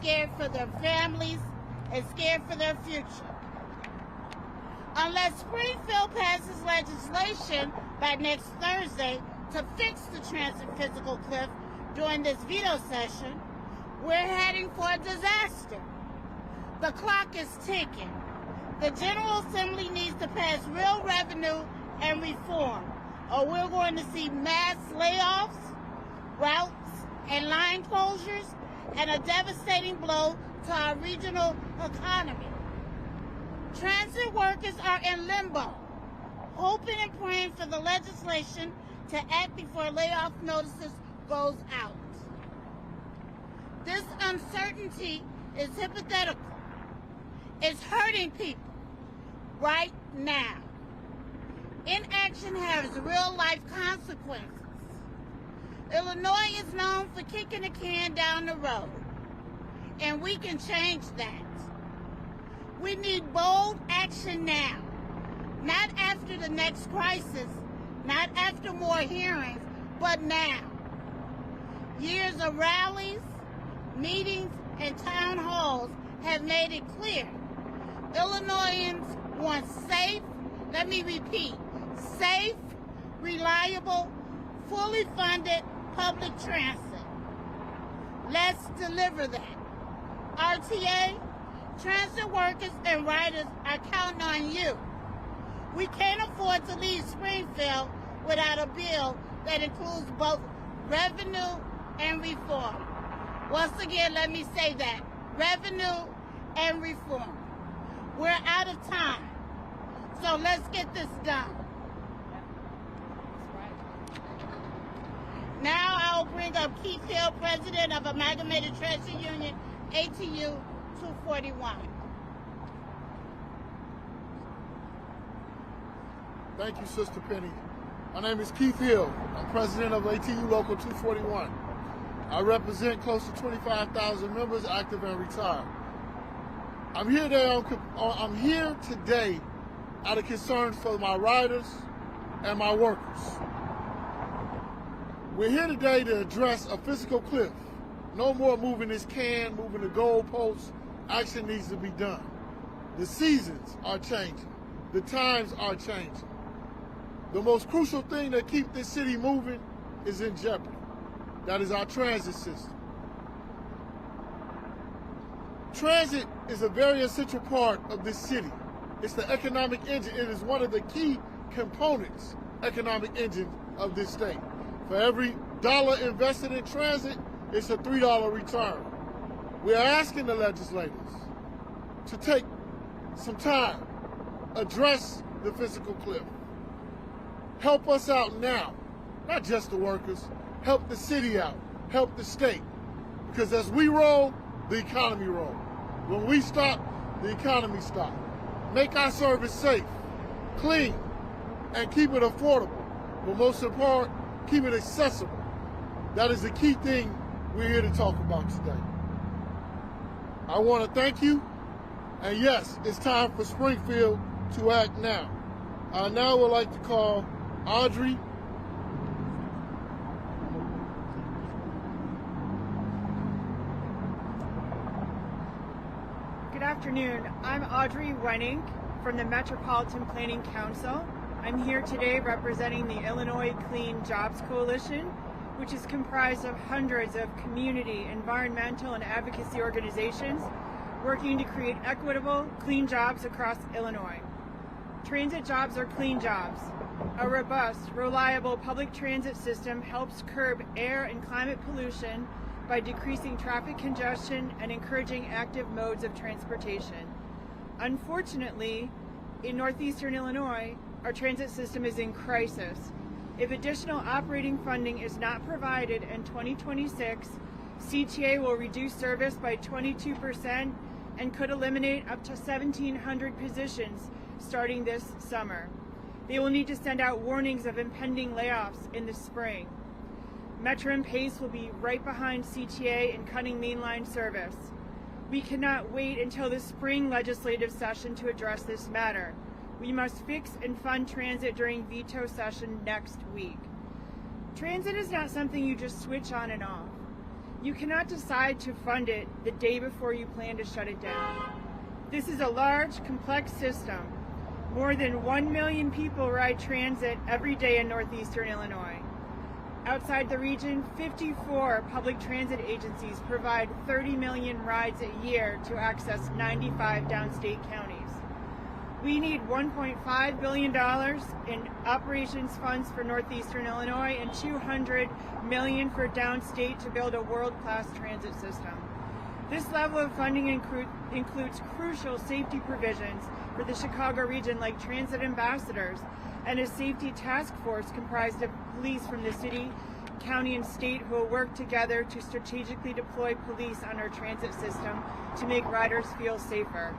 scared for their families, and scared for their future. Unless Springfield passes legislation by next Thursday to fix the transit physical cliff during this veto session, we're heading for a disaster. The clock is ticking. The General Assembly needs to pass real revenue and reform, or we're going to see mass layoffs, routes and line closures, and a devastating blow to our regional economy. Transit workers are in limbo, hoping and praying for the legislation to act before layoff notices goes out. This uncertainty is hypothetical. It's hurting people right now. Inaction has real-life consequences. Illinois is known for kicking the can down the road, and we can change that. We need bold action now, not after the next crisis, not after more hearings, but now. Years of rallies, meetings, and town halls have made it clear. Illinoisans want safe, let me repeat, safe, reliable, fully funded public transit. Let's deliver that. RTA, transit workers and riders are counting on you. We can't afford to leave Springfield without a bill that includes both revenue and reform. Once again, let me say that. Revenue and reform. We're out of time. So let's get this done. Now I'll bring up Keith Hill, President of Amalgamated Transit Union, ATU 241. Thank you, Sister Penny. My name is Keith Hill. I'm President of ATU Local 241. I represent close to 25,000 members, active and retired. I'm here today out of concern for my riders and my workers. We're here today to address a physical cliff. No more moving this can, moving the goalposts. Action needs to be done. The seasons are changing. The times are changing. The most crucial thing that keeps this city moving is in jeopardy. That is our transit system. Transit is a very essential part of this city. It's the economic engine. It is one of the key components, economic engine of this state. For every dollar invested in transit, it's a $3 return. We are asking the legislators to take some time, address the physical cliff. Help us out now, not just the workers. Help the city out, help the state. Because as we roll, the economy rolls. When we stop, the economy stops. Make our service safe, clean, and keep it affordable. But most important, keep it accessible. That is the key thing we're here to talk about today. I want to thank you. And yes, it's time for Springfield to act now. I now would like to call Audrey. Good afternoon. I'm Audrey Wenning from the Metropolitan Planning Council. I'm here today representing the Illinois Clean Jobs Coalition, which is comprised of hundreds of community, environmental, and advocacy organizations working to create equitable, clean jobs across Illinois. Transit jobs are clean jobs. A robust, reliable public transit system helps curb air and climate pollution by decreasing traffic congestion and encouraging active modes of transportation. Unfortunately, in northeastern Illinois, our transit system is in crisis. If additional operating funding is not provided in 2026, CTA will reduce service by 22% and could eliminate up to 1,700 positions starting this summer. They will need to send out warnings of impending layoffs in the spring. Metro and Pace will be right behind CTA in cutting mainline service. We cannot wait until the spring legislative session to address this matter. We must fix and fund transit during veto session next week. Transit is not something you just switch on and off. You cannot decide to fund it the day before you plan to shut it down. This is a large, complex system. More than 1 million people ride transit every day in northeastern Illinois. Outside the region, 54 public transit agencies provide 30 million rides a year to access 95 downstate counties. We need $1.5 billion in operations funds for northeastern Illinois and $200 million for downstate to build a world-class transit system. This level of funding includes crucial safety provisions for the Chicago region, like transit ambassadors and a safety task force comprised of police from the city, county, and state who will work together to strategically deploy police on our transit system to make riders feel safer.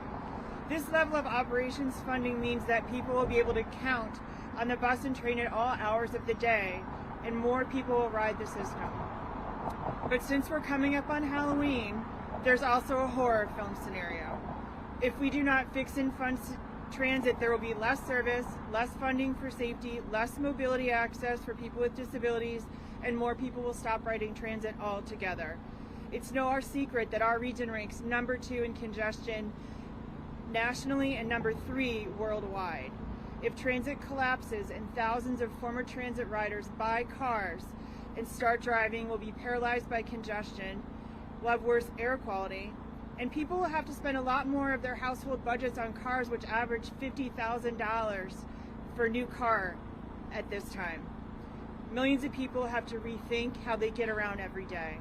This level of operations funding means that people will be able to count on the bus and train at all hours of the day, and more people will ride the system. But since we're coming up on Halloween, there's also a horror film scenario. If we do not fix and fund transit, there will be less service, less funding for safety, less mobility access for people with disabilities, and more people will stop riding transit altogether. It's no secret that our region ranks number 2 in congestion nationally and number 3 worldwide. If transit collapses and thousands of former transit riders buy cars and start driving, will be paralyzed by congestion, will have worse air quality, and people will have to spend a lot more of their household budgets on cars, which average $50,000 for a new car at this time. Millions of people have to rethink how they get around every day.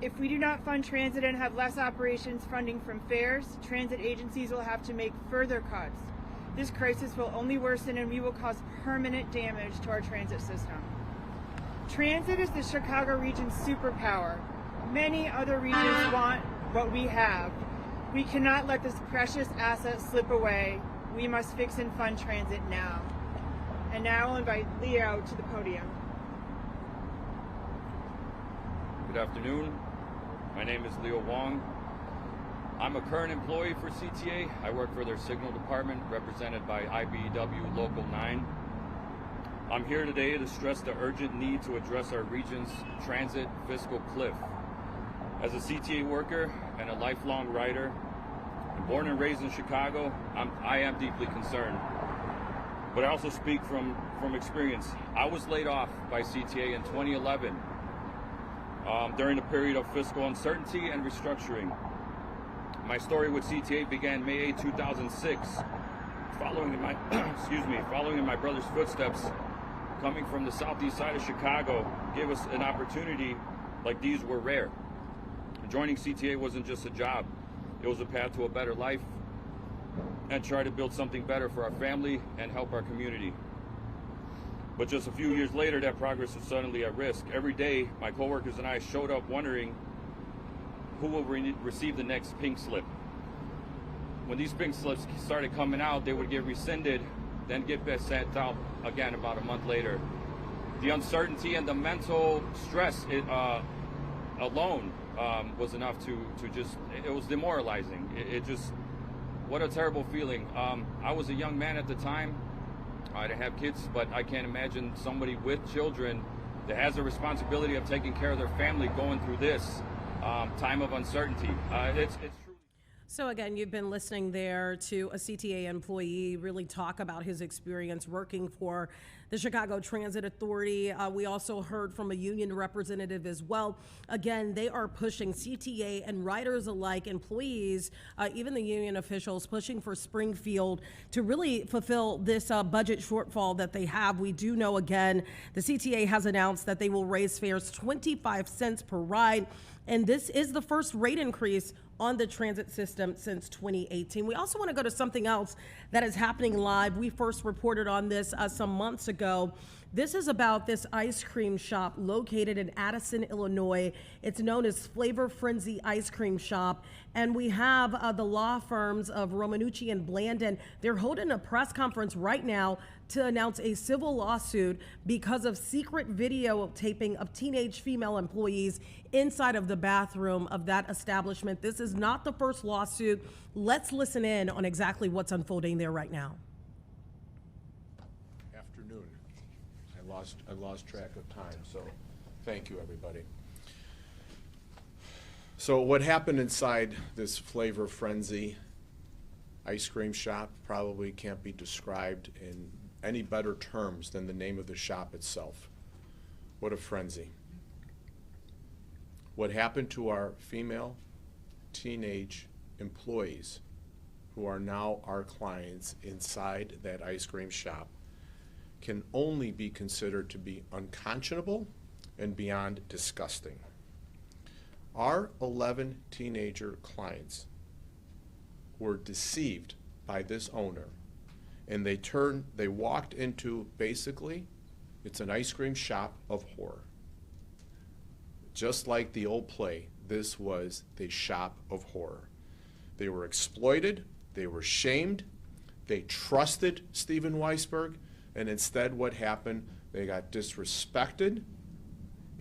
If we do not fund transit and have less operations funding from fares, transit agencies will have to make further cuts. This crisis will only worsen, and we will cause permanent damage to our transit system. Transit is the Chicago region's superpower. Many other regions want what we have. We cannot let this precious asset slip away. We must fix and fund transit now. And now I'll invite Leo to the podium. Good afternoon. My name is Leo Wong. I'm a current employee for CTA. I work for their signal department, represented by IBEW Local 9. I'm here today to stress the urgent need to address our region's transit fiscal cliff. As a CTA worker and a lifelong rider, born and raised in Chicago, I am deeply concerned. But I also speak from experience. I was laid off by CTA in 2011 during a period of fiscal uncertainty and restructuring. My story with CTA began May 8, 2006, following in my brother's footsteps. Coming from the southeast side of Chicago gave us an opportunity like these were rare. Joining CTA wasn't just a job, it was a path to a better life and try to build something better for our family and help our community. But just a few years later, that progress was suddenly at risk. Every day, my coworkers and I showed up wondering who will receive the next pink slip. When these pink slips started coming out, they would get rescinded, then get sent out again about a month later. The uncertainty and the mental stress alone was enough to just, it was demoralizing. It just, what a terrible feeling. I was a young man at the time. I didn't have kids, but I can't imagine somebody with children that has the responsibility of taking care of their family going through this time of uncertainty. It's truly. So again, you've been listening there to a CTA employee really talk about his experience working for the Chicago Transit Authority. We also heard from a union representative as well. Again, they are pushing CTA and riders alike, employees, even the union officials, pushing for Springfield to really fulfill this budget shortfall that they have. We do know, again, the CTA has announced that they will raise fares 25 cents per ride. And this is the first rate increase on the transit system since 2018. We also want to go to something else that is happening live. We first reported on this some months ago. This is about this ice cream shop located in Addison, Illinois. It's known as Flavor Frenzy Ice Cream Shop. And we have the law firms of Romanucci and Blandon. They're holding a press conference right now to announce a civil lawsuit because of secret videotaping of teenage female employees inside of the bathroom of that establishment. This is not the first lawsuit. Let's listen in on exactly what's unfolding there right now. I lost track of time, so thank you, everybody. So what happened inside this Flavor Frenzy ice cream shop probably can't be described in any better terms than the name of the shop itself. What a frenzy. What happened to our female teenage employees who are now our clients inside that ice cream shop can only be considered to be unconscionable and beyond disgusting. Our 11 teenager clients were deceived by this owner, and they walked into, basically, it's an ice cream shop of horror. Just like the old play, this was the shop of horror. They were exploited, they were shamed, they trusted Stephen Weisberg, and instead what happened, they got disrespected,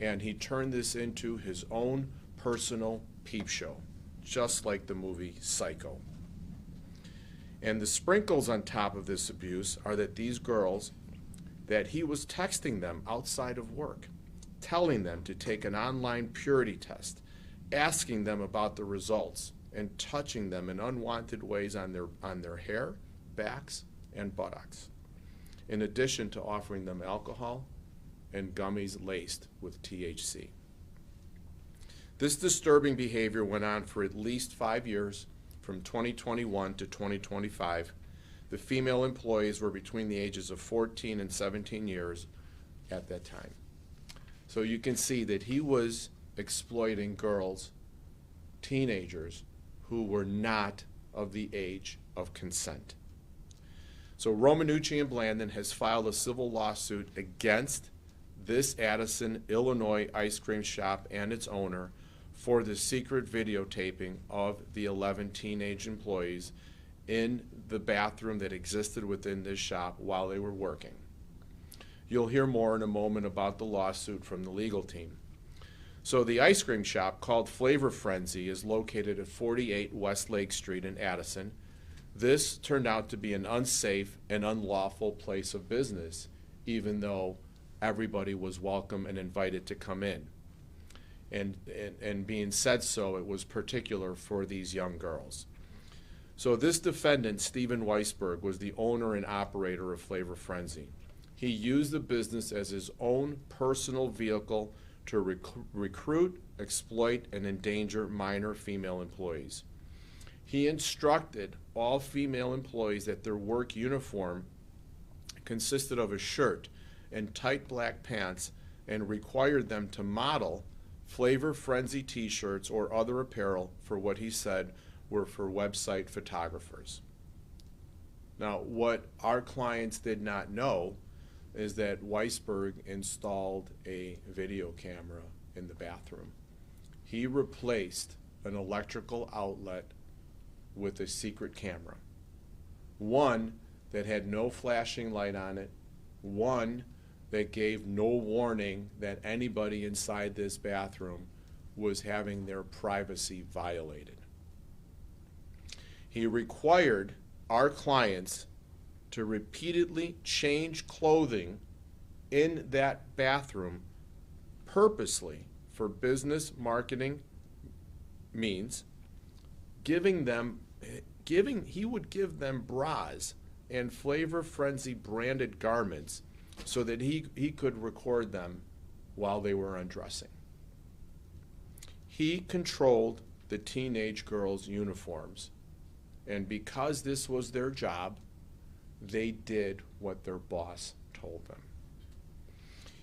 and he turned this into his own personal peep show, just like the movie Psycho. And the sprinkles on top of this abuse are that these girls, that he was texting them outside of work, telling them to take an online purity test, asking them about the results, and touching them in unwanted ways on their hair, backs, and buttocks, in addition to offering them alcohol and gummies laced with THC. This disturbing behavior went on for at least 5 years, from 2021 to 2025. The female employees were between the ages of 14 and 17 years at that time. So you can see that he was exploiting girls, teenagers, who were not of the age of consent. So Romanucci and Blandon has filed a civil lawsuit against this Addison, Illinois ice cream shop and its owner for the secret videotaping of the 11 teenage employees in the bathroom that existed within this shop while they were working. You'll hear more in a moment about the lawsuit from the legal team. So the ice cream shop, called Flavor Frenzy, is located at 48 West Lake Street in Addison. This turned out to be an unsafe and unlawful place of business, even though everybody was welcome and invited to come in. And being said so, it was particular for these young girls. So this defendant, Stephen Weisberg, was the owner and operator of Flavor Frenzy. He used the business as his own personal vehicle to recruit, exploit, and endanger minor female employees. He instructed all female employees that their work uniform consisted of a shirt and tight black pants, and required them to model Flavor Frenzy t-shirts or other apparel for what he said were for website photographers. Now, what our clients did not know is that Weisberg installed a video camera in the bathroom. He replaced an electrical outlet with a secret camera. One that had no flashing light on it, one that gave no warning that anybody inside this bathroom was having their privacy violated. He required our clients to repeatedly change clothing in that bathroom purposely for business marketing means, he would give them bras and Flavor Frenzy branded garments so that he could record them while they were undressing. He controlled the teenage girls' uniforms, and because this was their job, they did what their boss told them.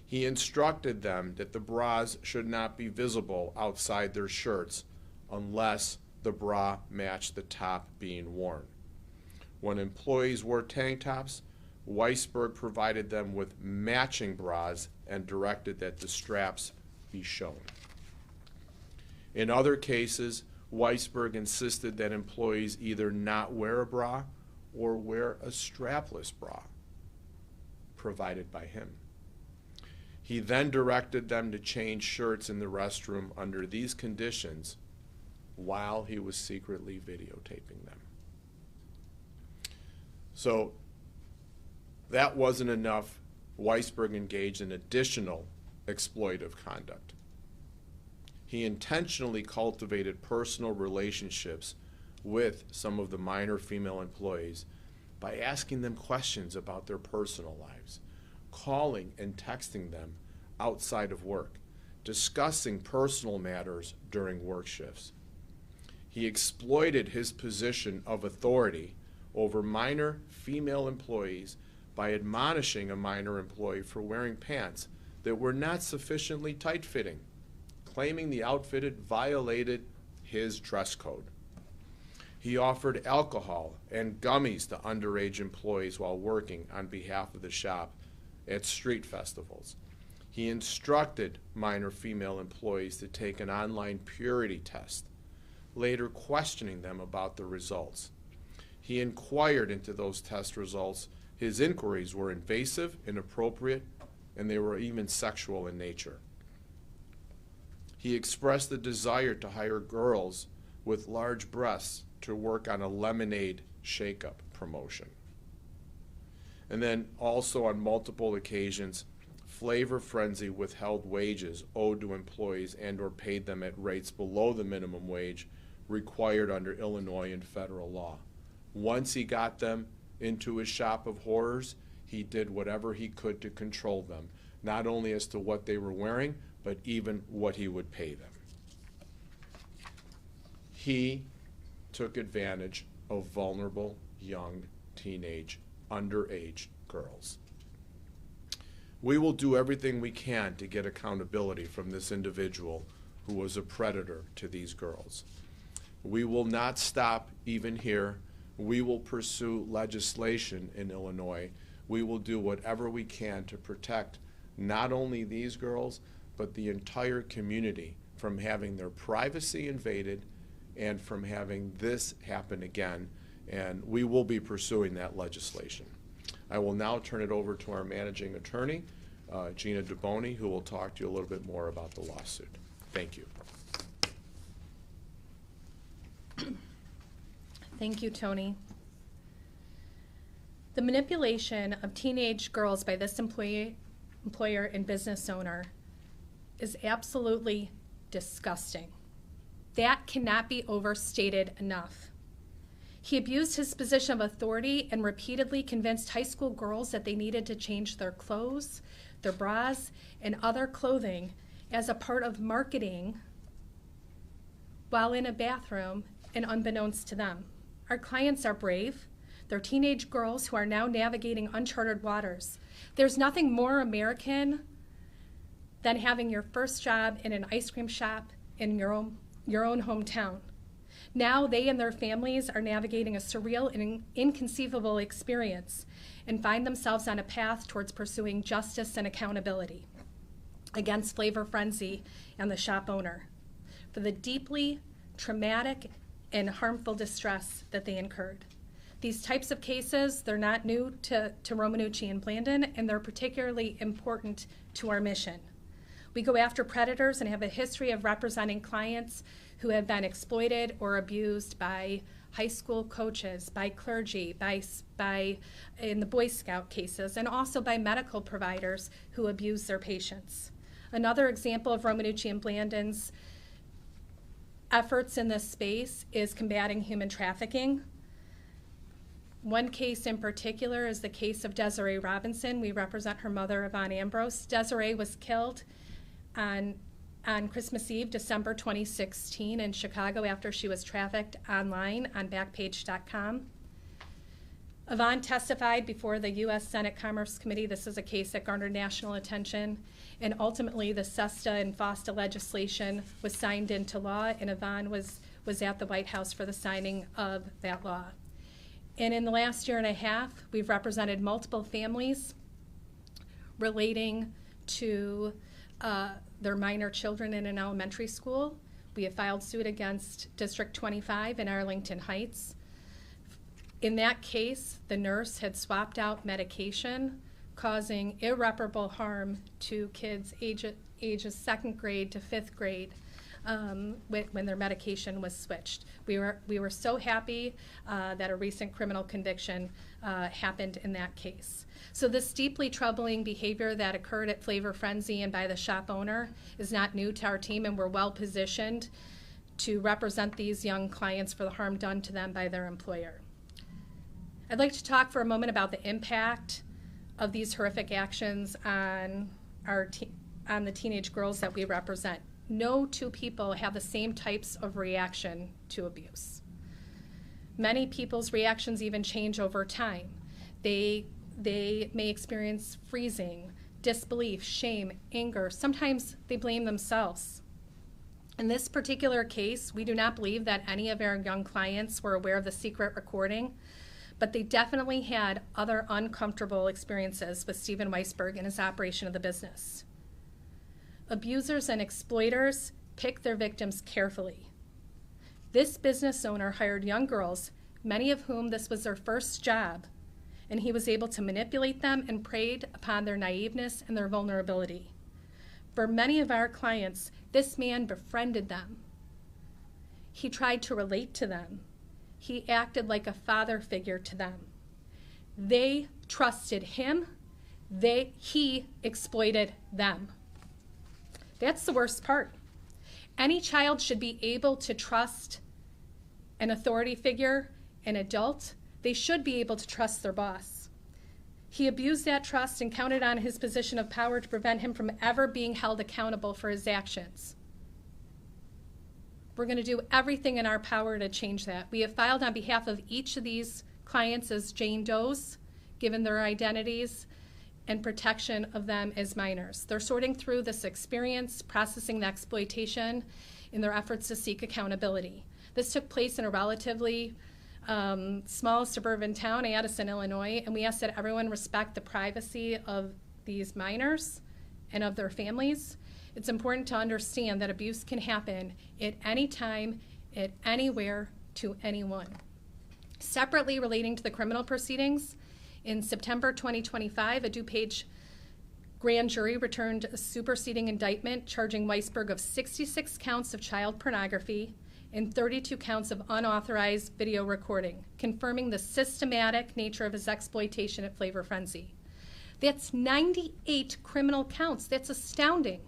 He instructed them that the bras should not be visible outside their shirts unless the bra matched the top being worn. When employees wore tank tops, Weisberg provided them with matching bras and directed that the straps be shown. In other cases, Weisberg insisted that employees either not wear a bra or wear a strapless bra provided by him. He then directed them to change shirts in the restroom under these conditions while he was secretly videotaping them. So that wasn't enough. Weisberg engaged in additional exploitive conduct. He intentionally cultivated personal relationships with some of the minor female employees by asking them questions about their personal lives, calling and texting them outside of work, discussing personal matters during work shifts. He exploited his position of authority over minor female employees by admonishing a minor employee for wearing pants that were not sufficiently tight-fitting, claiming the outfitted violated his dress code. He offered alcohol and gummies to underage employees while working on behalf of the shop at street festivals. He instructed minor female employees to take an online purity test, later questioning them about the results. He inquired into those test results. His inquiries were invasive, inappropriate, and they were even sexual in nature. He expressed the desire to hire girls with large breasts to work on a lemonade shake-up promotion. And then also on multiple occasions, Flavor Frenzy withheld wages owed to employees and or paid them at rates below the minimum wage required under Illinois and federal law. Once he got them into his shop of horrors, he did whatever he could to control them, not only as to what they were wearing, but even what he would pay them. He took advantage of vulnerable, young, teenage, underage girls. We will do everything we can to get accountability from this individual who was a predator to these girls. We will not stop even here. We will pursue legislation in Illinois. We will do whatever we can to protect not only these girls, but the entire community from having their privacy invaded and from having this happen again. And we will be pursuing that legislation. I will now turn it over to our managing attorney, Gina DeBoni, who will talk to you a little bit more about the lawsuit. Thank you. Thank you, Tony. The manipulation of teenage girls by this employer and business owner is absolutely disgusting. That cannot be overstated enough. He abused his position of authority and repeatedly convinced high school girls that they needed to change their clothes, their bras, and other clothing as a part of marketing while in a bathroom and unbeknownst to them. Our clients are brave. They're teenage girls who are now navigating uncharted waters. There's nothing more American than having your first job in an ice cream shop in your own hometown. Now they and their families are navigating a surreal and inconceivable experience and find themselves on a path towards pursuing justice and accountability against Flavor Frenzy and the shop owner for the deeply traumatic and harmful distress that they incurred. These types of cases, they're not new to Romanucci and Blandon, and they're particularly important to our mission. We go after predators and have a history of representing clients who have been exploited or abused by high school coaches, by clergy, by in the Boy Scout cases, and also by medical providers who abuse their patients. Another example of Romanucci and Blandon's efforts in this space is combating human trafficking. One case in particular is the case of Desiree Robinson. We represent her mother, Yvonne Ambrose. Desiree was killed on Christmas Eve, December 2016 in Chicago after she was trafficked online on Backpage.com. Yvonne testified before the U.S. Senate Commerce Committee. This is a case that garnered national attention, and ultimately the SESTA and FOSTA legislation was signed into law, and Yvonne was at the White House for the signing of that law. And in the last year and a half, we've represented multiple families relating to their minor children in an elementary school. We have filed suit against District 25 in Arlington Heights. In that case, the nurse had swapped out medication, causing irreparable harm to kids ages 2nd grade to 5th grade when their medication was switched. We were so happy that a recent criminal conviction happened in that case. So this deeply troubling behavior that occurred at Flavor Frenzy and by the shop owner is not new to our team, and we're well positioned to represent these young clients for the harm done to them by their employer. I'd like to talk for a moment about the impact of these horrific actions on the teenage girls that we represent. No two people have the same types of reaction to abuse. Many people's reactions even change over time. They may experience freezing, disbelief, shame, anger. Sometimes they blame themselves. In this particular case, we do not believe that any of our young clients were aware of the secret recording, but they definitely had other uncomfortable experiences with Stephen Weisberg and his operation of the business. Abusers and exploiters pick their victims carefully. This business owner hired young girls, many of whom this was their first job, and he was able to manipulate them and preyed upon their naiveness and their vulnerability. For many of our clients, this man befriended them. He tried to relate to them. He acted like a father figure to them. They trusted him. He exploited them. That's the worst part. Any child should be able to trust an authority figure, an adult. They should be able to trust their boss. He abused that trust and counted on his position of power to prevent him from ever being held accountable for his actions. We're going to do everything in our power to change that. We have filed on behalf of each of these clients as Jane Does, given their identities, and protection of them as minors. They're sorting through this experience, processing the exploitation in their efforts to seek accountability. This took place in a relatively small suburban town, Addison, Illinois, and we ask that everyone respect the privacy of these minors and of their families. It's important to understand that abuse can happen at any time, at anywhere, to anyone. Separately, relating to the criminal proceedings, in September 2025, a DuPage grand jury returned a superseding indictment charging Weisberg of 66 counts of child pornography and 32 counts of unauthorized video recording, confirming the systematic nature of his exploitation at Flavor Frenzy. That's 98 criminal counts. That's astounding.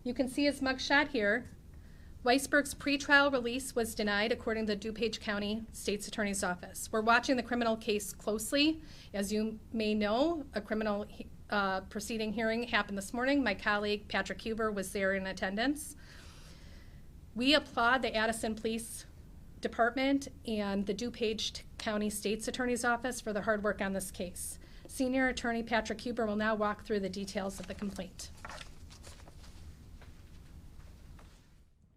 You can see his mugshot here. Weisberg's pretrial release was denied according to the DuPage County State's Attorney's Office. We're watching the criminal case closely. As you may know, a criminal proceeding hearing happened this morning. My colleague Patrick Huber was there in attendance. We applaud the Addison Police Department and the DuPage County State's Attorney's Office for their hard work on this case. Senior Attorney Patrick Huber will now walk through the details of the complaint.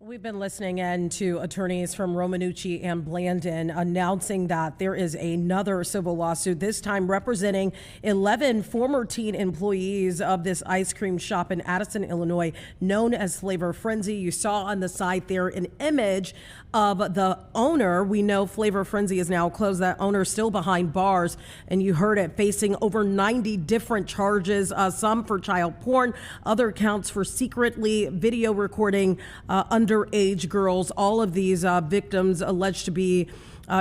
We've been listening in to attorneys from Romanucci and Blandon announcing that there is another civil lawsuit, this time representing 11 former teen employees of this ice cream shop in Addison, Illinois, known as Flavor Frenzy. You saw on the side there an image of the owner. We know Flavor Frenzy is now closed. That owner still behind bars, and you heard it, facing over 90 different charges, some for child porn, other counts for secretly video recording underage girls. All of these victims alleged to be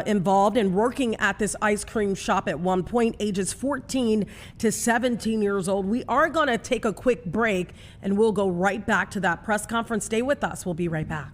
involved in working at this ice cream shop at one point, ages 14 to 17 years old. We are going to take a quick break, and we'll go right back to that press conference. Stay with us. We'll be right back.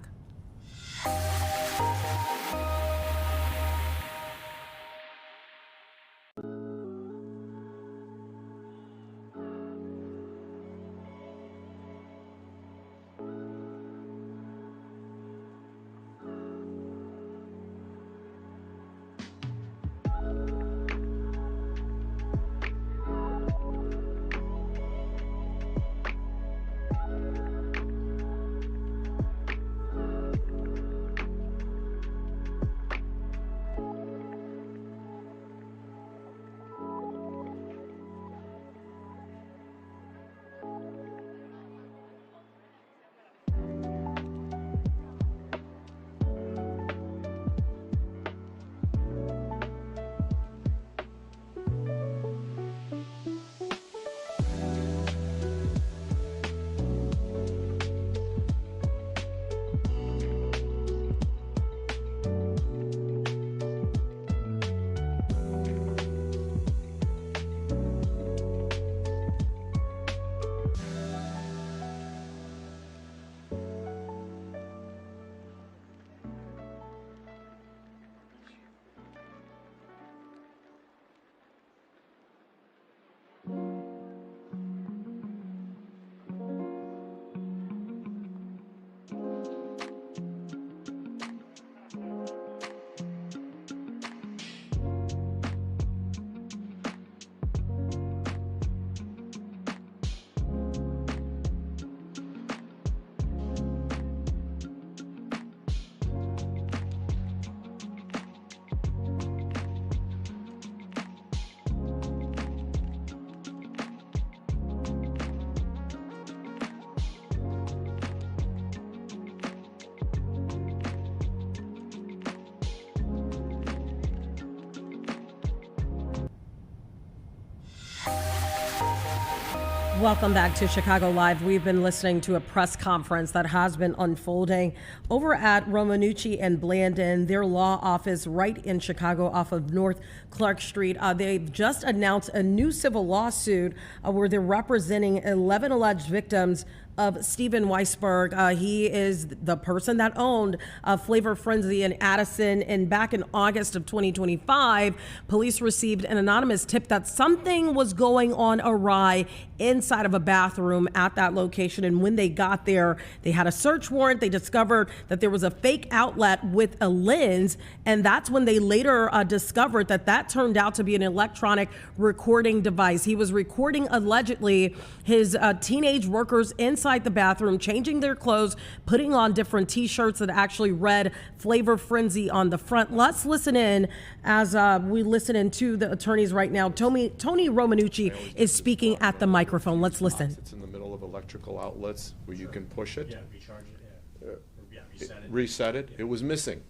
Welcome back to Chicago Live. We've been listening to a press conference that has been unfolding over at Romanucci and Blandon, their law office right in Chicago off of North Clark Street. They've just announced a new civil lawsuit where they're representing 11 alleged victims of Steven Weisberg. He is the person that owned Flavor Frenzy in Addison. And back in August of 2025, police received an anonymous tip that something was going on awry inside of a bathroom at that location. And when they got there, they had a search warrant. They discovered that there was a fake outlet with a lens. And that's when they later discovered that that turned out to be an electronic recording device. He was recording allegedly his teenage workers inside the bathroom, changing their clothes, putting on different t-shirts that actually read Flavor Frenzy on the front. Let's listen in as we listen in to the attorneys right now. Tony Romanucci is speaking at the microphone. Let's listen. It's in the middle of electrical outlets where you can push it. Yeah, recharge it, yeah. Reset it. Reset it. It was missing.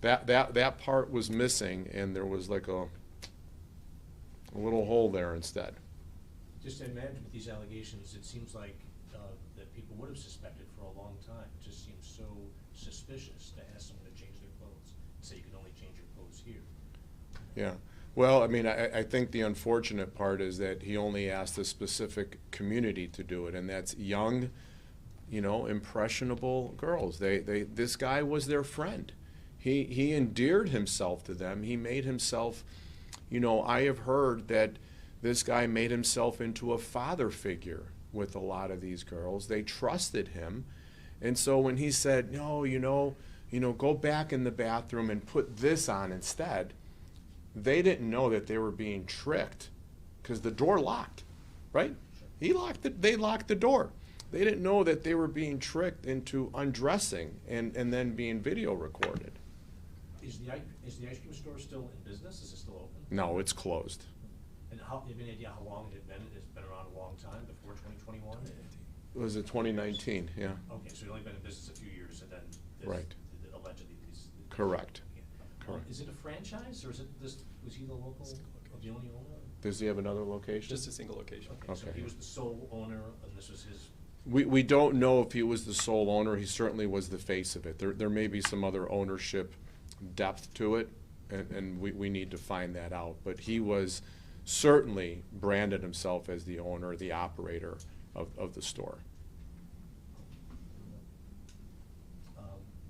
That part was missing, and there was like a little hole there instead. Just imagine with these allegations, it seems like that people would have suspected for a long time. It just seems so suspicious to ask someone to change their clothes. Say you can only change your clothes here. Yeah. Well, I mean, I think the unfortunate part is that he only asked a specific community to do it, and that's young, impressionable girls. This guy was their friend. He endeared himself to them. He made himself, I have heard that this guy made himself into a father figure with a lot of these girls. They trusted him. And so when he said, no, go back in the bathroom and put this on instead, they didn't know that they were being tricked because the door locked, right? They locked the door. They didn't know that they were being tricked into undressing and then being video recorded. Is the ice cream store still in business? Is it still open? No, it's closed. And do you have any idea how long it had been? It's been around a long time, before 2021? Was it 2019? Yeah. Okay, so it only been in business a few years, and then this, Right. Allegedly these. Correct. Yeah. Correct. Is it a franchise, or is it this? Was he the local, the only owner? Does he have another location? Just a single location. Okay, so Okay. he was the sole owner, and this was his. We don't know if he was the sole owner. He certainly was the face of it. There may be some other ownership depth to it, and we need to find that out. But he was certainly branded himself as the owner, the operator of the store.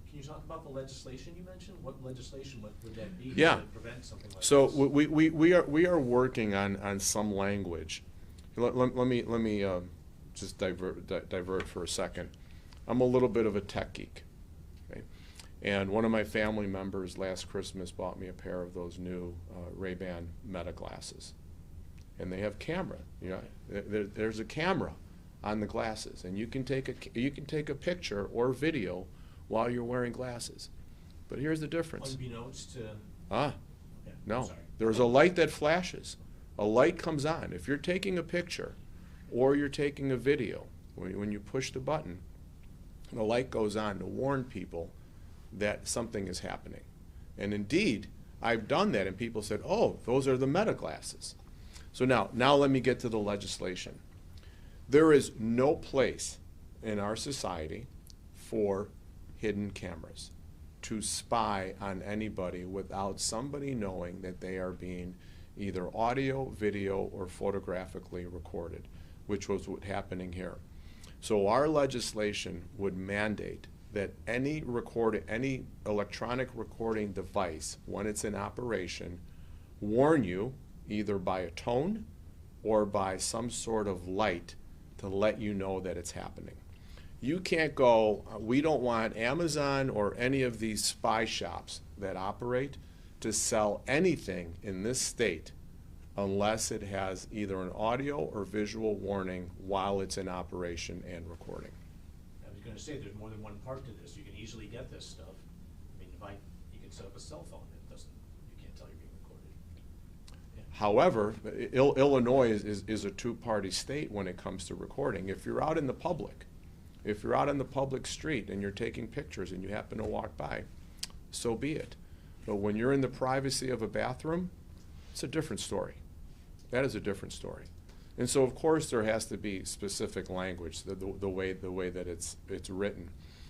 Can you talk about the legislation you mentioned? What legislation would that be Yeah. to prevent something like So this? we are working on some language. Let me just divert for a second. I'm a little bit of a tech geek, okay? And one of my family members last Christmas bought me a pair of those new Ray-Ban Meta glasses, and they have camera. There's a camera on the glasses, and you can take a picture or video while you're wearing glasses. But here's the difference. Unbeknownst to. Yeah, no. sorry. There's a light that flashes. A light comes on. If you're taking a picture or you're taking a video, when you push the button, the light goes on to warn people that something is happening. And indeed, I've done that, and people said, oh, those are the Meta glasses. So now let me get to the legislation. There is no place in our society for hidden cameras to spy on anybody without somebody knowing that they are being either audio, video, or photographically recorded, which was what's happening here. So our legislation would mandate that any electronic recording device, when it's in operation, warn you either by a tone or by some sort of light to let you know that it's happening. You can't go, we don't want Amazon or any of these spy shops that operate to sell anything in this state unless it has either an audio or visual warning while it's in operation and recording. I was going to say, there's more than one part to this. You can easily get this stuff. I mean, you can set up a cell phone that you can't tell you're being recorded. Yeah. However, Illinois is a two-party state when it comes to recording. If you're out in the public, street and you're taking pictures and you happen to walk by, so be it. But when you're in the privacy of a bathroom, it's a different story. That is a different story. And so, of course, there has to be specific language, the way that it's written.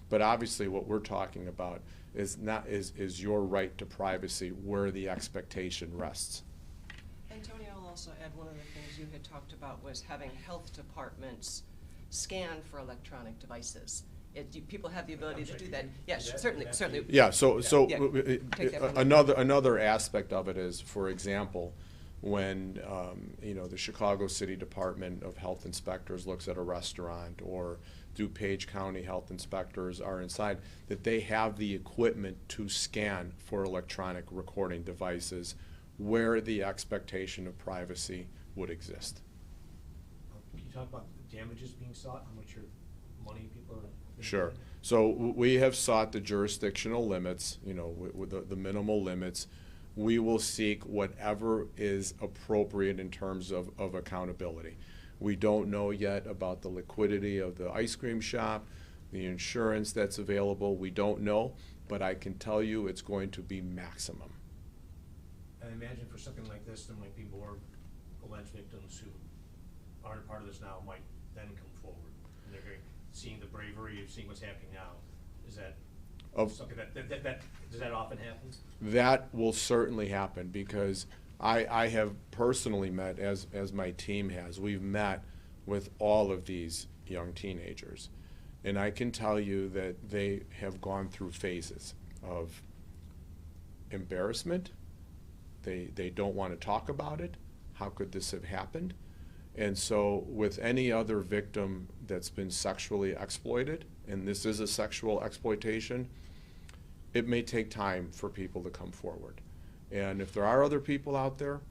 But obviously, what we're talking about is your right to privacy, where the expectation rests. And Tony, I'll also add, one of the things you had talked about was having health departments scan for electronic devices. People have the ability to do that. Yes, certainly. Yeah. Take that from Another aspect of it is, for example, when the Chicago City Department of Health Inspectors looks at a restaurant, or DuPage County Health Inspectors are inside, that they have the equipment to scan for electronic recording devices where the expectation of privacy would exist. Can you talk about the damages being sought, how much money people are? Sure. So we have sought the jurisdictional limits, with the minimal limits. We will seek whatever is appropriate in terms of accountability. We don't know yet about the liquidity of the ice cream shop, the insurance that's available. We don't know, but I can tell you it's going to be maximum. I imagine for something like this, there might be more alleged victims who aren't a part of this now might then come forward. And they're seeing the bravery of seeing what's happening now. Is that something that does that often happen? That will certainly happen, because I have personally met, as my team has, we've met with all of these young teenagers. And I can tell you that they have gone through phases of embarrassment. They don't want to talk about it. How could this have happened? And so with any other victim that's been sexually exploited, and this is a sexual exploitation, it may take time for people to come forward. And if there are other people out there,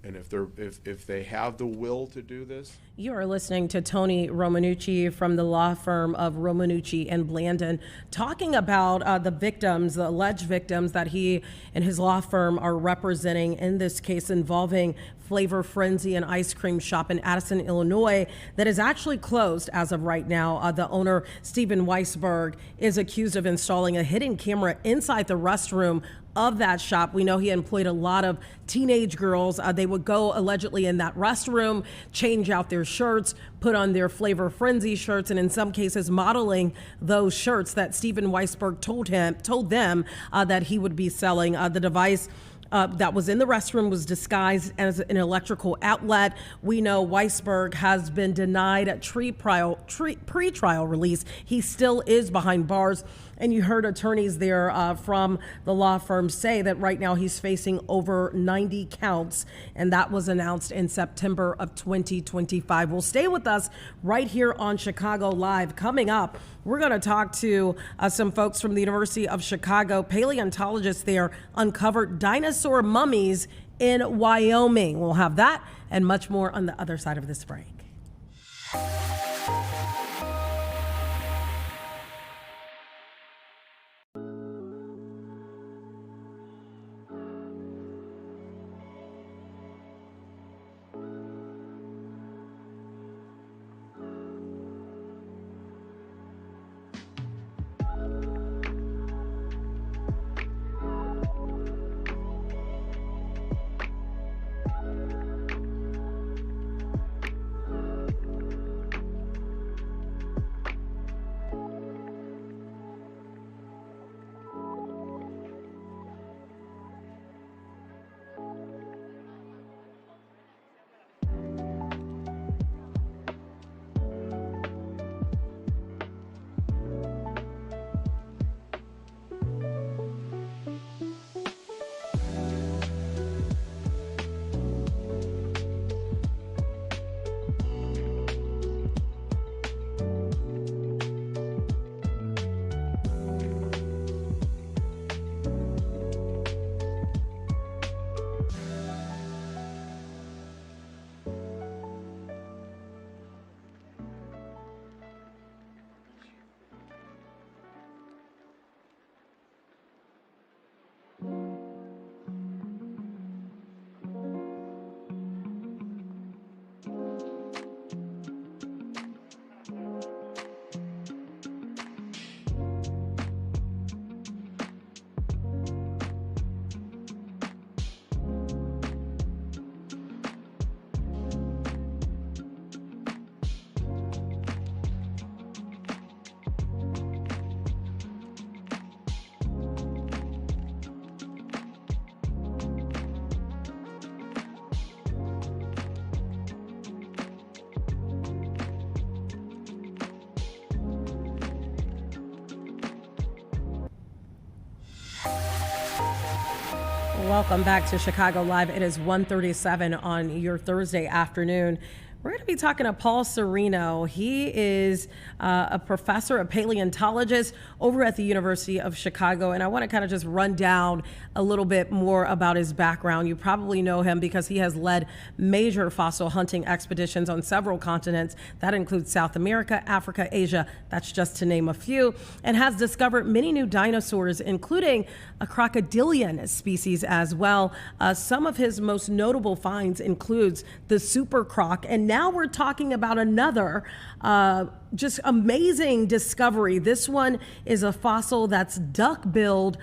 and if they have the will to do this. You are listening to Tony Romanucci from the law firm of Romanucci and Blandon, talking about the victims, the alleged victims that he and his law firm are representing in this case involving Flavor Frenzy, an ice cream shop in Addison, Illinois, that is actually closed as of right now. The owner, Stephen Weisberg, is accused of installing a hidden camera inside the restroom of that shop. We know he employed a lot of teenage girls. They would go allegedly in that restroom, change out their shirts, put on their Flavor Frenzy shirts, and in some cases modeling those shirts that Stephen Weisberg told them that he would be selling. The device that was in the restroom was disguised as an electrical outlet. We know Weisberg has been denied a pre-trial release. He still is behind bars. And you heard attorneys there from the law firm say that right now he's facing over 90 counts, and that was announced in September of 2025. Well, stay with us right here on Chicago Live. Coming up, we're going to talk to some folks from the University of Chicago. Paleontologists there uncovered dinosaur mummies in Wyoming. We'll have that and much more on the other side of this break. Welcome back to Chicago Live. It is 1:37 on your Thursday afternoon. We're going to be talking to Paul Serino. He is a professor, a paleontologist over at the University of Chicago. And I want to kind of just run down a little bit more about his background. You probably know him because he has led major fossil hunting expeditions on several continents. That includes South America, Africa, Asia. That's just to name a few. And has discovered many new dinosaurs, including a crocodilian species as well. Some of his most notable finds includes the super croc. And now we're talking about another just amazing discovery. This one is a fossil that's duck-billed.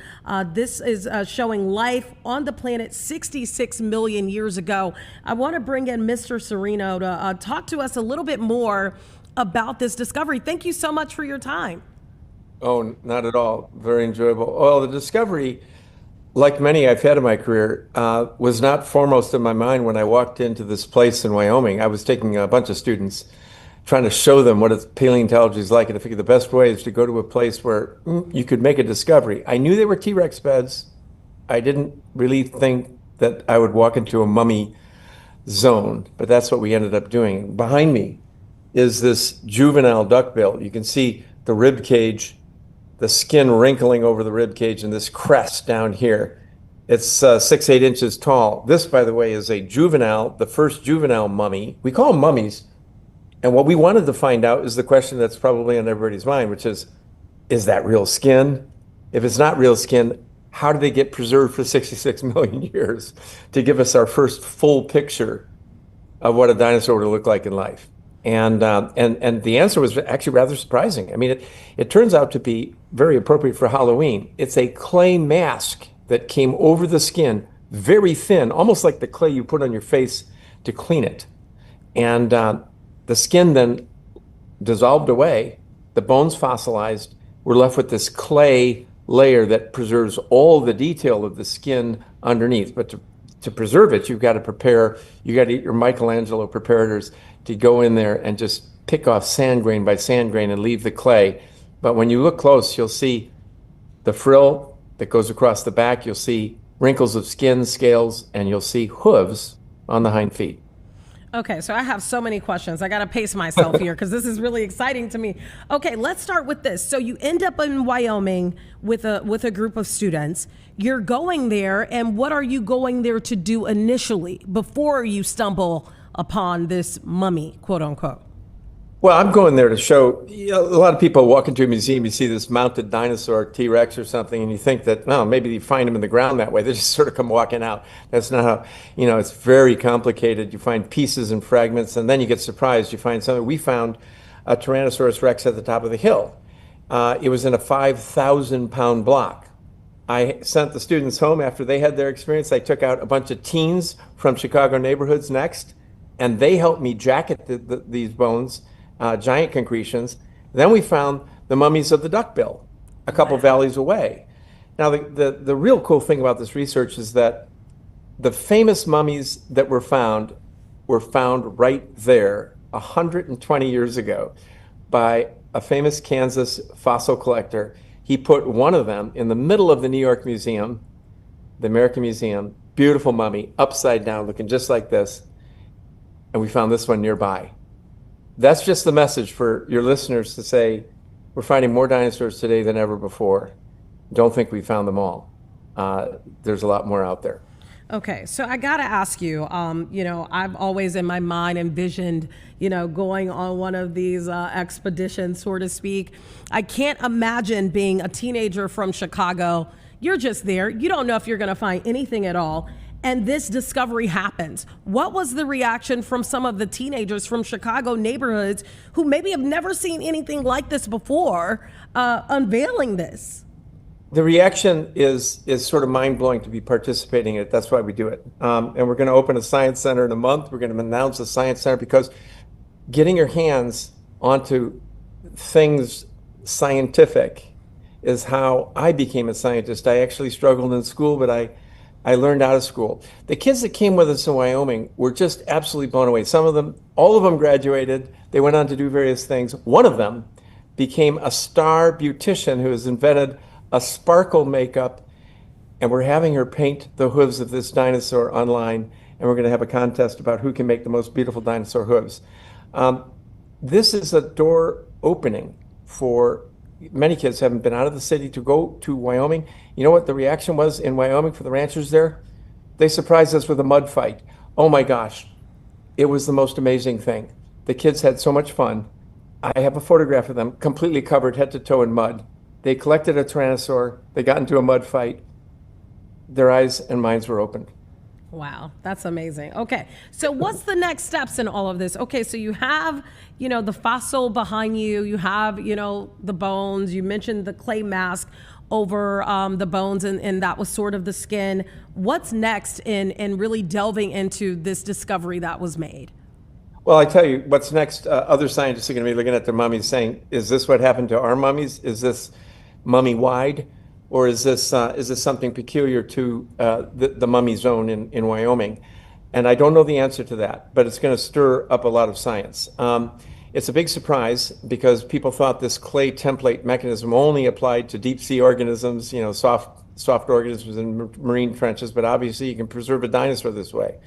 This is showing life on the planet 66 million years ago. I want to bring in Mr. Serino to talk to us a little bit more about this discovery. Thank you so much for your time. Oh, not at all. Very enjoyable. Well, the discovery, like many I've had in my career, was not foremost in my mind when I walked into this place in Wyoming. I was taking a bunch of students, trying to show them what paleontology is like, and I figured the best way is to go to a place where you could make a discovery. I knew they were T-Rex beds. I didn't really think that I would walk into a mummy zone, but that's what we ended up doing. Behind me is this juvenile duckbill. You can see the rib cage, the skin wrinkling over the rib cage, and this crest down here. It's 6-8 inches tall. This, by the way, is a juvenile, the first juvenile mummy. We call them mummies. And what we wanted to find out is the question that's probably on everybody's mind, which is that real skin? If it's not real skin, how did they get preserved for 66 million years to give us our first full picture of what a dinosaur would look like in life? And the answer was actually rather surprising. I mean, it turns out to be very appropriate for Halloween. It's a clay mask that came over the skin, very thin, almost like the clay you put on your face to clean it. And the skin then dissolved away, the bones fossilized, we're left with this clay layer that preserves all the detail of the skin underneath. But to preserve it, you've got to prepare, you got to eat your Michelangelo preparators to go in there and just pick off sand grain by sand grain and leave the clay. But when you look close, you'll see the frill that goes across the back, you'll see wrinkles of skin, scales, and you'll see hooves on the hind feet. Okay, so I have so many questions. I got to pace myself here because this is really exciting to me. Okay, let's start with this. So you end up in Wyoming with a group of students. You're going there, and what are you going there to do initially before you stumble upon this mummy, quote unquote? Well, I'm going there to show, a lot of people walk into a museum, you see this mounted dinosaur, T-Rex or something, and you think that, well, maybe you find them in the ground that way. They just sort of come walking out. That's not how, it's very complicated. You find pieces and fragments, and then you get surprised. You find something. We found a Tyrannosaurus Rex at the top of the hill. It was in a 5,000-pound block. I sent the students home after they had their experience. I took out a bunch of teens from Chicago neighborhoods next, and they helped me jacket these bones. Giant concretions. Then we found the mummies of the duckbill a couple valleys away. Now, the real cool thing about this research is that the famous mummies that were found right there 120 years ago by a famous Kansas fossil collector. He put one of them in the middle of the New York Museum, the American Museum, beautiful mummy, upside down, looking just like this. And we found this one nearby. That's just the message for your listeners to say, we're finding more dinosaurs today than ever before. Don't think we found them all. There's a lot more out there. Okay, so I gotta ask you, I've always in my mind envisioned, going on one of these expeditions, so to speak. I can't imagine being a teenager from Chicago. You're just there. You don't know if you're gonna find anything at all. And this discovery happens. What was the reaction from some of the teenagers from Chicago neighborhoods who maybe have never seen anything like this before, unveiling this? The reaction is sort of mind-blowing to be participating in it. That's why we do it. And we're going to open a science center in a month. We're going to announce a science center because getting your hands onto things scientific is how I became a scientist. I actually struggled in school, but I learned out of school. The kids that came with us in Wyoming were just absolutely blown away. Some of them, all of them graduated. They went on to do various things. One of them became a star beautician who has invented a sparkle makeup and we're having her paint the hooves of this dinosaur online, and we're going to have a contest about who can make the most beautiful dinosaur hooves. This is a door opening for many kids haven't been out of the city to go to Wyoming. You know what the reaction was in Wyoming for the ranchers there? They surprised us with a mud fight. Oh my gosh, it was the most amazing thing. The kids had so much fun. I have a photograph of them completely covered head to toe in mud. They collected a tyrannosaur. They got into a mud fight. Their eyes and minds were opened. Wow, that's amazing. Okay, so what's the next steps in all of this? Okay, so you have, the fossil behind you. You have, the bones. You mentioned the clay mask over the bones, and that was sort of the skin. What's next in really delving into this discovery that was made? Well, I tell you, what's next, other scientists are going to be looking at their mummies saying, is this what happened to our mummies? Is this mummy-wide? Or is this something peculiar to the mummy zone in Wyoming? And I don't know the answer to that, but it's going to stir up a lot of science. It's a big surprise because people thought this clay template mechanism only applied to deep sea organisms, soft organisms in marine trenches, but obviously you can preserve a dinosaur this way.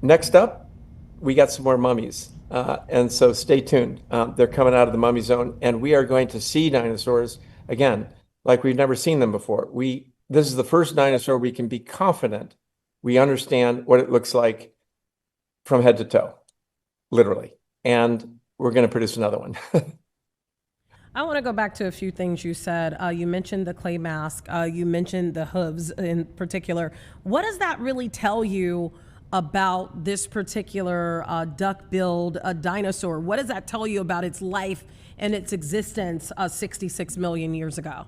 Next up, we got some more mummies. And so stay tuned. They're coming out of the mummy zone, and we are going to see dinosaurs again, like we've never seen them before. This is the first dinosaur we can be confident we understand what it looks like from head to toe, literally. And we're going to produce another one. I want to go back to a few things you said. You mentioned the clay mask. You mentioned the hooves in particular. What does that really tell you about this particular duck-billed dinosaur? What does that tell you about its life and its existence 66 million years ago?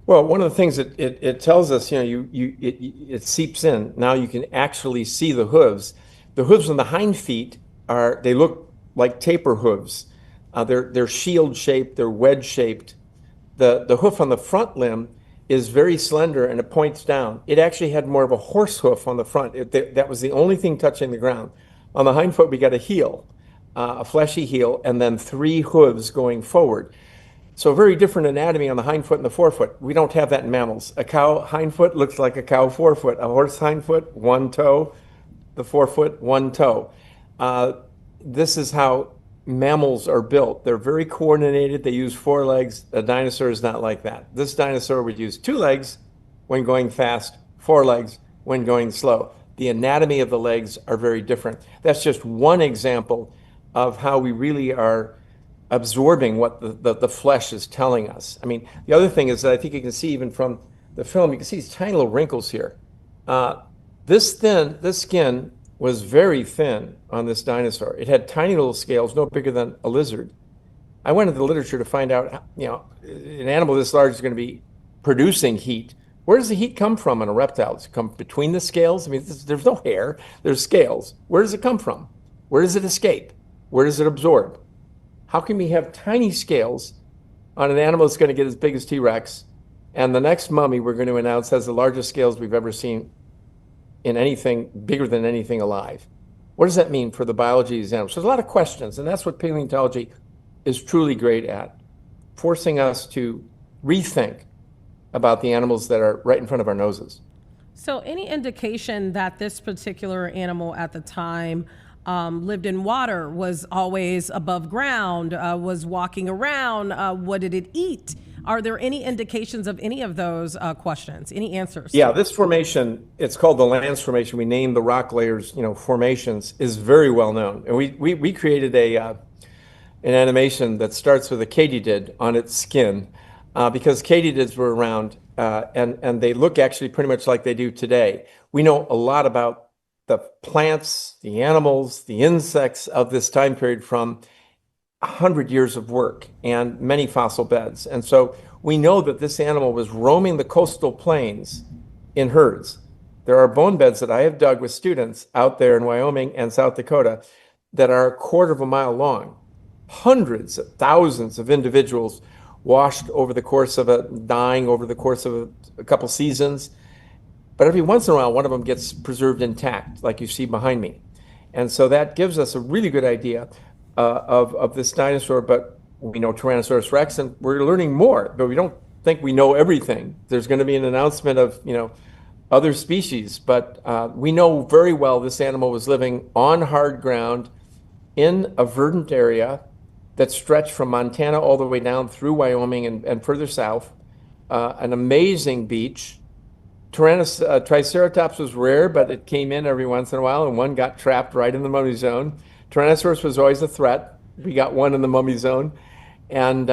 Well, one of the things that it tells us, it seeps in. Now you can actually see the hooves. The hooves on the hind feet they look like taper hooves. They're shield shaped, they're wedge shaped. The hoof on the front limb is very slender and it points down. It actually had more of a horse hoof on the front. That was the only thing touching the ground. On the hind foot, we got a heel, a fleshy heel, and then 3 hooves going forward. So very different anatomy on the hind foot and the forefoot. We don't have that in mammals. A cow hind foot looks like a cow forefoot. A horse hind foot, 1 toe. The forefoot, 1 toe. This is how mammals are built. They're very coordinated. They use 4 legs. A dinosaur is not like that. This dinosaur would use 2 legs when going fast, 4 legs when going slow. The anatomy of the legs are very different. That's just one example of how we really are absorbing what the flesh is telling us. I mean, the other thing is that I think you can see even from the film, you can see these tiny little wrinkles here. This skin was very thin on this dinosaur. It had tiny little scales, no bigger than a lizard. I went into the literature to find out, an animal this large is going to be producing heat. Where does the heat come from in a reptile? Does it come between the scales? I mean, there's no hair, there's scales. Where does it come from? Where does it escape? Where does it absorb? How can we have tiny scales on an animal that's going to get as big as T-Rex, and the next mummy we're going to announce has the largest scales we've ever seen in anything bigger than anything alive? What does that mean for the biology of these animals? So there's a lot of questions, and that's what paleontology is truly great at, forcing us to rethink about the animals that are right in front of our noses. So any indication that this particular animal at the time lived in water, was always above ground, was walking around, what did it eat? Are there any indications of any of those questions, any answers? Yeah, this formation, it's called the Lance Formation. We named the rock layers, formations, is very well known. And we created an animation that starts with a katydid on its skin because katydids were around and they look actually pretty much like they do today. We know a lot about the plants, the animals, the insects of this time period from 100 years of work and many fossil beds. And so we know that this animal was roaming the coastal plains in herds. There are bone beds that I have dug with students out there in Wyoming and South Dakota that are 1/4 mile long. Hundreds of thousands of individuals washed over the course of dying over the course of a couple seasons. But every once in a while, one of them gets preserved intact, like you see behind me. And so that gives us a really good idea of this dinosaur. But we know Tyrannosaurus rex, and we're learning more, but we don't think we know everything. There's going to be an announcement of, other species, but we know very well this animal was living on hard ground in a verdant area that stretched from Montana all the way down through Wyoming and further south. An amazing beach. Triceratops was rare, but it came in every once in a while, and one got trapped right in the mummy zone. Tyrannosaurus was always a threat. We got one in the mummy zone. And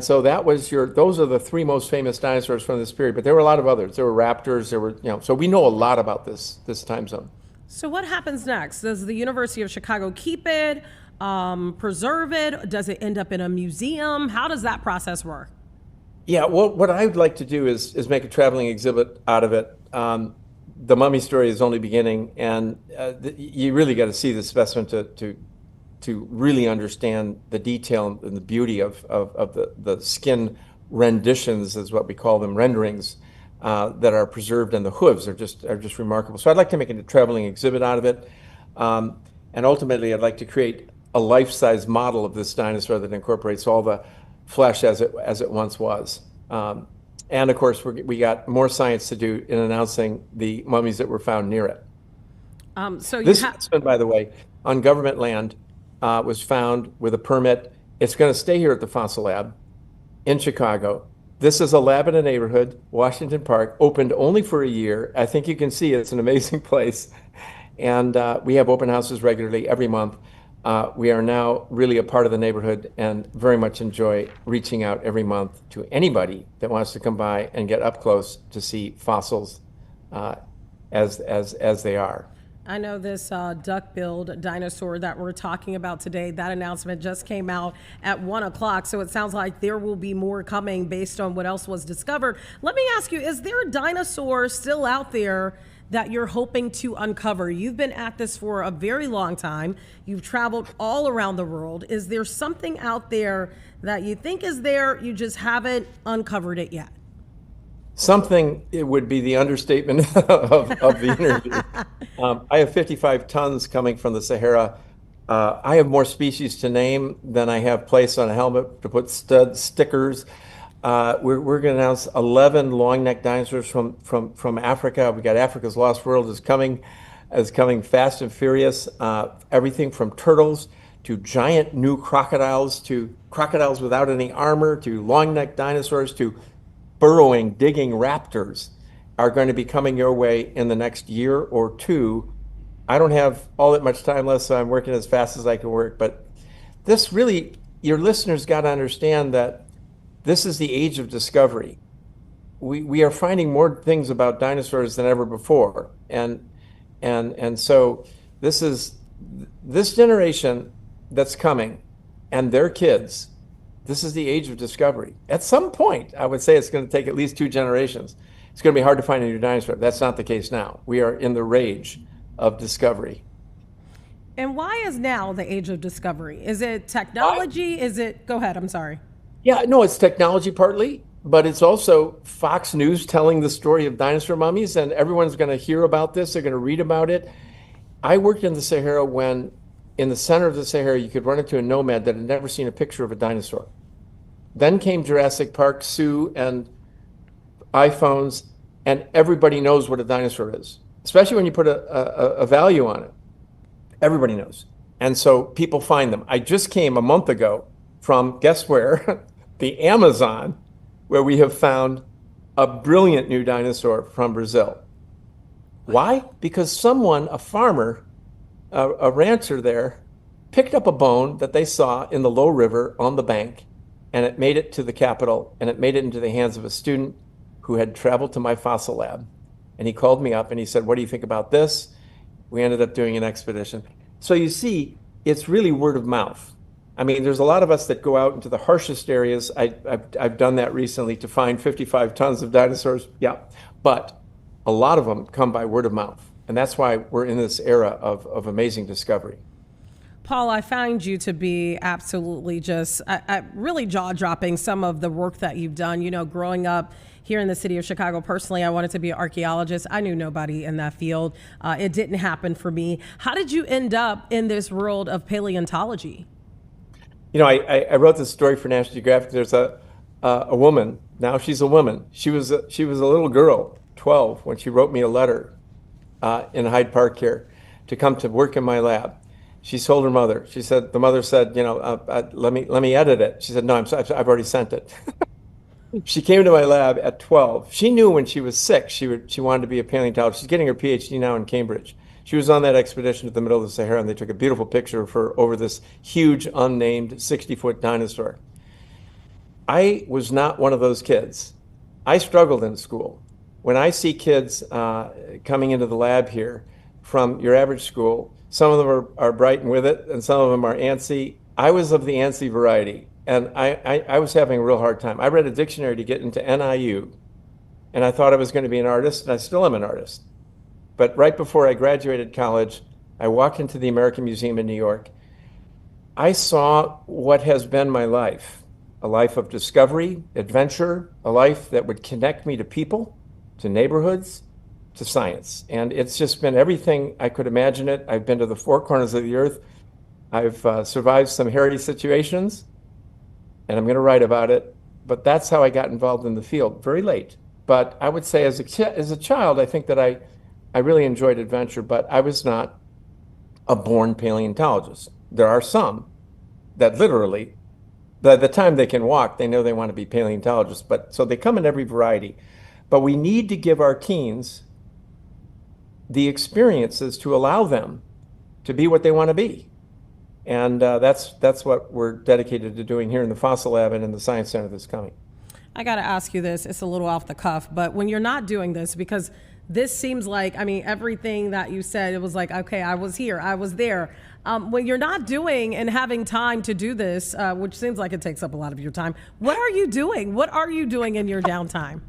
so those are the three most famous dinosaurs from this period, but there were a lot of others. There were raptors, so we know a lot about this time zone. So what happens next? Does the University of Chicago keep it, preserve it? Does it end up in a museum? How does that process work? Yeah, well, what I'd like to do is make a traveling exhibit out of it. The mummy story is only beginning, and you really got to see the specimen to really understand the detail and the beauty of the skin renditions, is what we call them, renderings, that are preserved, and the hooves are just remarkable. So I'd like to make a traveling exhibit out of it, and ultimately I'd like to create a life-size model of this dinosaur that incorporates all the flesh as it once was. And of course, we got more science to do in announcing the mummies that were found near it. This specimen, by the way, on government land, was found with a permit. It's going to stay here at the Fossil Lab in Chicago. This is a lab in a neighborhood, Washington Park, opened only for a year. I think you can see it's an amazing place. And we have open houses regularly every month. We are now really a part of the neighborhood and very much enjoy reaching out every month to anybody that wants to come by and get up close to see fossils as they are. I know this duck-billed dinosaur that we're talking about today, that announcement just came out at 1 o'clock, so it sounds like there will be more coming based on what else was discovered. Let me ask you, is there a dinosaur still out there that you're hoping to uncover? You've been at this for a very long time. You've traveled all around the world. Is there something out there that you think is there, you just haven't uncovered it yet? Something, it would be the understatement of the interview. I have 55 tons coming from the Sahara. I have more species to name than I have place on a helmet to put stud stickers. We're going to announce 11 long-necked dinosaurs from Africa. We got Africa's Lost World is coming fast and furious. Everything from turtles to giant new crocodiles, to crocodiles without any armor, to long-necked dinosaurs, to burrowing, digging raptors are going to be coming your way in the next year or two. I don't have all that much time left, so I'm working as fast as I can work. But this really, your listeners got to understand that this is the age of discovery. We are finding more things about dinosaurs than ever before. And so this generation that's coming and their kids, this is the age of discovery. At some point, I would say it's going to take at least 2 generations. It's going to be hard to find a new dinosaur. That's not the case now. We are in the rage of discovery. And why is now the age of discovery? Is it technology? Go ahead, I'm sorry. Yeah, no, it's technology partly, but it's also Fox News telling the story of dinosaur mummies, and everyone's going to hear about this. They're going to read about it. I worked in the Sahara when, in the center of the Sahara, you could run into a nomad that had never seen a picture of a dinosaur. Then came Jurassic Park, Zoo, and iPhones, and everybody knows what a dinosaur is, especially when you put a value on it. Everybody knows. And so people find them. I just came a month ago from, guess where? The Amazon, where we have found a brilliant new dinosaur from Brazil. Why? Because someone, a farmer, a rancher there, picked up a bone that they saw in the low river on the bank, and it made it to the capital, and it made it into the hands of a student who had traveled to my fossil lab. And he called me up and he said, what do you think about this? We ended up doing an expedition. So you see, it's really word of mouth. I mean, there's a lot of us that go out into the harshest areas. I've done that recently to find 55 tons of dinosaurs. Yeah, but a lot of them come by word of mouth. And that's why we're in this era of amazing discovery. Paul, I find you to be absolutely just really jaw-dropping, some of the work that you've done. You know, growing up here in the city of Chicago, personally, I wanted to be an archaeologist. I knew nobody in that field. It didn't happen for me. How did you end up in this world of paleontology? You know, I wrote this story for National Geographic. There's a a woman. Now she's a woman. She was a little girl, 12, when she wrote me a letter in Hyde Park here to come to work in my lab. She told her mother. She said, the mother said, let me edit it. She said, no, I've already sent it. She came to my lab at 12. She knew when she was 6 she wanted to be a paleontologist. She's getting her PhD now in Cambridge. She was on that expedition to the middle of the Sahara, and they took a beautiful picture of her over this huge, unnamed 60-foot dinosaur. I was not one of those kids. I struggled in school. When I see kids coming into the lab here from your average school, some of them are bright and with it, and some of them are antsy. I was of the antsy variety, and I was having a real hard time. I read a dictionary to get into NIU, and I thought I was going to be an artist, and I still am an artist. But right before I graduated college, I walked into the American Museum in New York. I saw what has been my life, a life of discovery, adventure, a life that would connect me to people, to neighborhoods, to science. And it's just been everything I could imagine it. I've been to the four corners of the earth. I've survived some hairy situations, and I'm going to write about it. But that's how I got involved in the field, very late. But I would say as a child, I think that I really enjoyed adventure, but I was not a born paleontologist. There are some that literally, by the time they can walk, they know they want to be paleontologists. But so they come in every variety. But we need to give our teens the experiences to allow them to be what they want to be. And that's what we're dedicated to doing here in the Fossil Lab and in the Science Center that's coming. I got to ask you this. It's a little off the cuff, but when you're not doing this, because this seems like, I mean, everything that you said, it was like, okay, I was here, I was there. When you're not doing and having time to do this, which seems like it takes up a lot of your time, what are you doing? What are you doing in your downtime?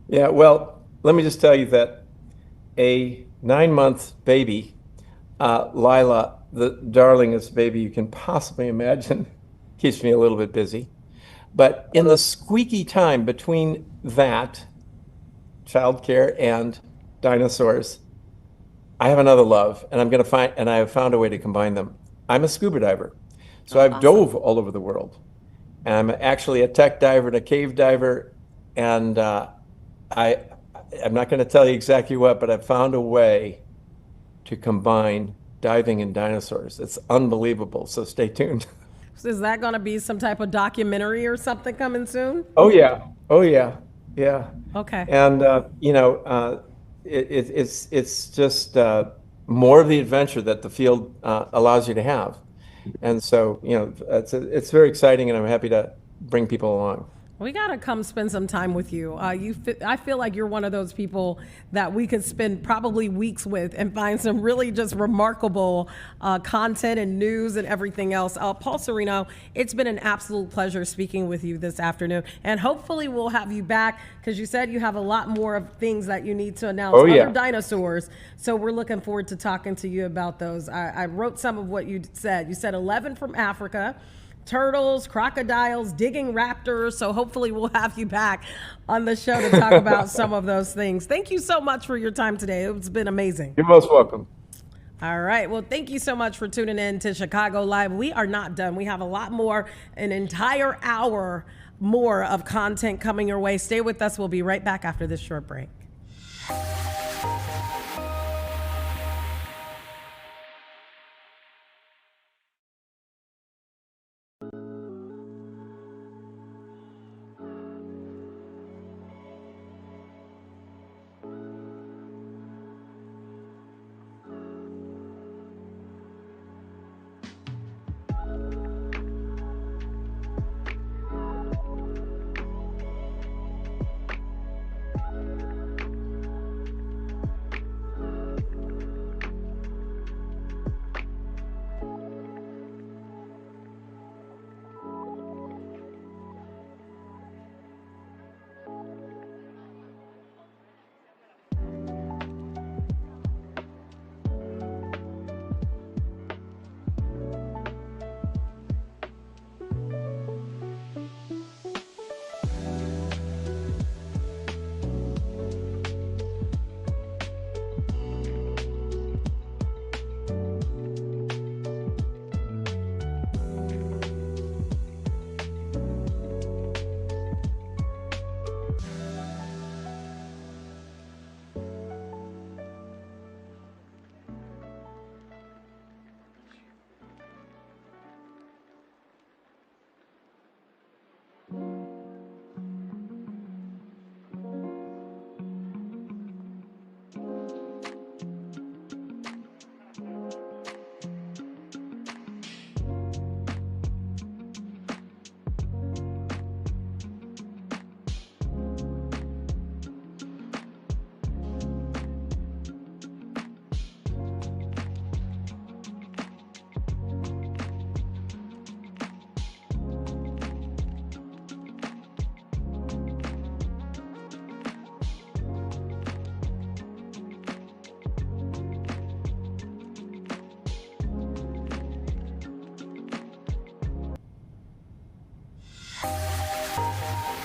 Yeah, well, let me just tell you that a 9-month baby, Lila, the darlingest baby you can possibly imagine, keeps me a little bit busy. But in the squeaky time between that, childcare and dinosaurs, I have another love, and I have found a way to combine them. I'm a scuba diver, so I've dove all over the world. I'm actually a tech diver and a cave diver, and I'm not going to tell you exactly what, but I've found a way to combine diving and dinosaurs. It's unbelievable, so stay tuned. So is that going to be some type of documentary or something coming soon? Oh yeah, yeah. Okay. And it's just more of the adventure that the field allows you to have, and so it's very exciting, and I'm happy to bring people along. We got to come spend some time with you. I feel like you're one of those people that we could spend probably weeks with and find some really just remarkable content and news and everything else. Paul Sereno, it's been an absolute pleasure speaking with you this afternoon. And hopefully we'll have you back because you said you have a lot more of things that you need to announce. Other dinosaurs. So we're looking forward to talking to you about those. I wrote some of what you said. You said 11 from Africa. Turtles, crocodiles, digging raptors. So hopefully we'll have you back on the show to talk about some of those things. Thank you so much for your time today. It's been amazing. You're most welcome. All right. Well, thank you so much for tuning in to Chicago Live. We are not done. We have a lot more, an entire hour more of content coming your way. Stay with us. We'll be right back after this short break.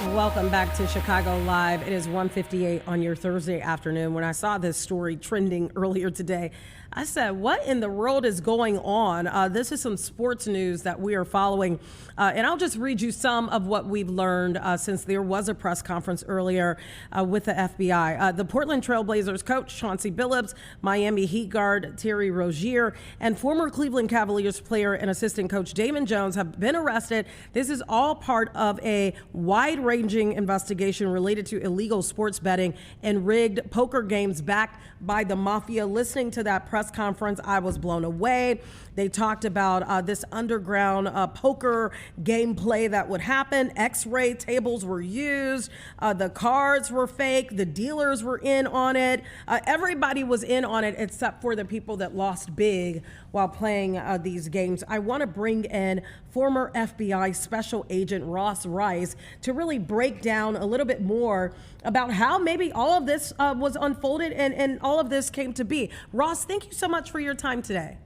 Welcome back to Chicago Live. It is 1:58 on your Thursday afternoon. When I saw this story trending earlier today, I said, what in the world is going on? This is some sports news that we are following. And I'll just read you some of what we've learned since there was a press conference earlier with the FBI. The Portland Trail Blazers coach, Chauncey Billups, Miami Heat guard, Terry Rozier, and former Cleveland Cavaliers player and assistant coach Damon Jones have been arrested. This is all part of a wide-ranging investigation related to illegal sports betting and rigged poker games backed by the mafia. Listening to that press conference, I was blown away. They talked about this underground poker gameplay that would happen. X-ray tables were used. The cards were fake. The dealers were in on it. Everybody was in on it except for the people that lost big while playing these games. I want to bring in former FBI Special Agent Ross Rice to really break down a little bit more about how maybe all of this was unfolded and all of this came to be. Ross, thank you so much for your time today.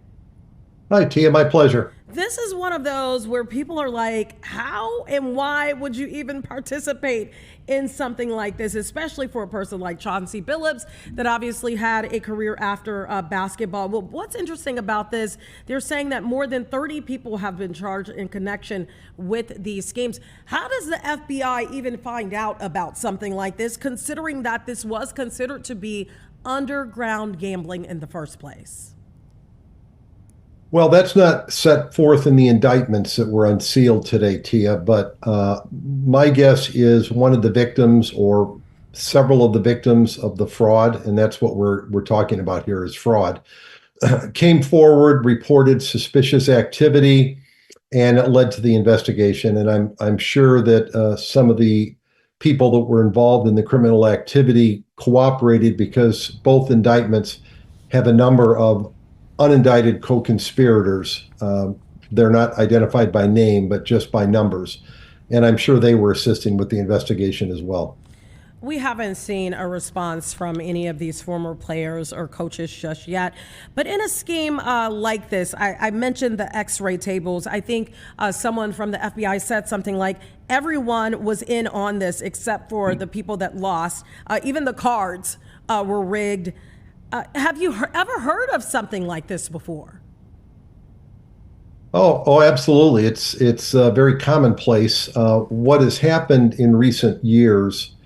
Hi, Tia, my pleasure. This is one of those where people are like, how and why would you even participate in something like this, especially for a person like Chauncey Billups that obviously had a career after basketball. Well, what's interesting about this, they're saying that more than 30 people have been charged in connection with these schemes. How does the FBI even find out about something like this, considering that this was considered to be underground gambling in the first place? Well, that's not set forth in the indictments that were unsealed today, Tia, but my guess is one of the victims or several of the victims of the fraud, and that's what we're talking about here is fraud, came forward, reported suspicious activity, and it led to the investigation. And I'm sure that some of the people that were involved in the criminal activity cooperated because both indictments have a number of unindicted co-conspirators. They're not identified by name, but just by numbers. And I'm sure they were assisting with the investigation as well. We haven't seen a response from any of these former players or coaches just yet. But in a scheme like this, I mentioned the X-ray tables. I think someone from the FBI said something like, everyone was in on this except for the people that lost. Even the cards were rigged. Have you ever heard of something like this before? Oh, absolutely. It's very commonplace. What has happened in recent years,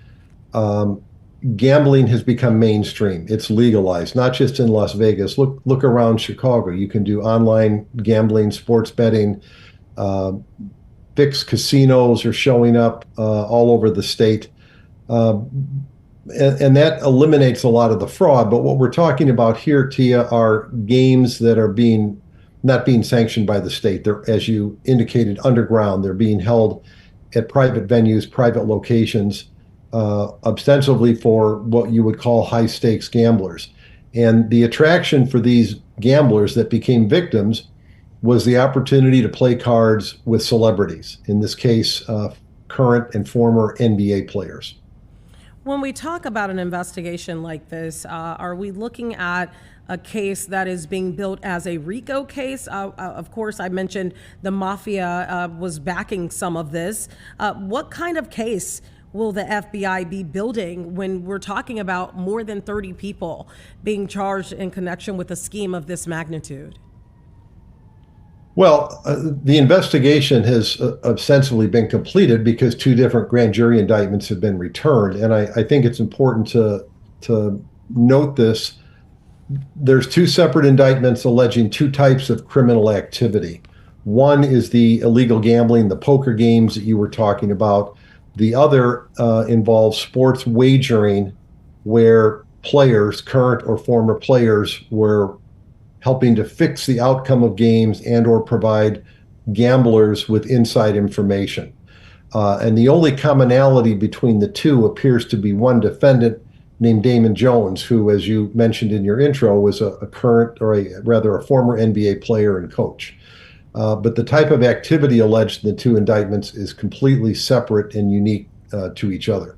gambling has become mainstream. It's legalized, not just in Las Vegas. Look around Chicago. You can do online gambling, sports betting. Fixed casinos are showing up all over the state. And that eliminates a lot of the fraud. But what we're talking about here, Tia, are games that are not being sanctioned by the state. They're, as you indicated, underground. They're being held at private venues, private locations, ostensibly for what you would call high stakes gamblers. And the attraction for these gamblers that became victims was the opportunity to play cards with celebrities, in this case, current and former NBA players. When we talk about an investigation like this, are we looking at a case that is being built as a RICO case? Of course, I mentioned the mafia was backing some of this. What kind of case will the FBI be building when we're talking about more than 30 people being charged in connection with a scheme of this magnitude? Well, the investigation has ostensibly been completed because 2 different grand jury indictments have been returned. And I think it's important to note this. There's 2 separate indictments alleging 2 types of criminal activity. One is the illegal gambling, the poker games that you were talking about. The other involves sports wagering, where players, current or former players, were helping to fix the outcome of games and or provide gamblers with inside information. And the only commonality between the 2 appears to be one defendant named Damon Jones, who, as you mentioned in your intro, was a current, or a former NBA player and coach. But the type of activity alleged in the 2 indictments is completely separate and unique to each other.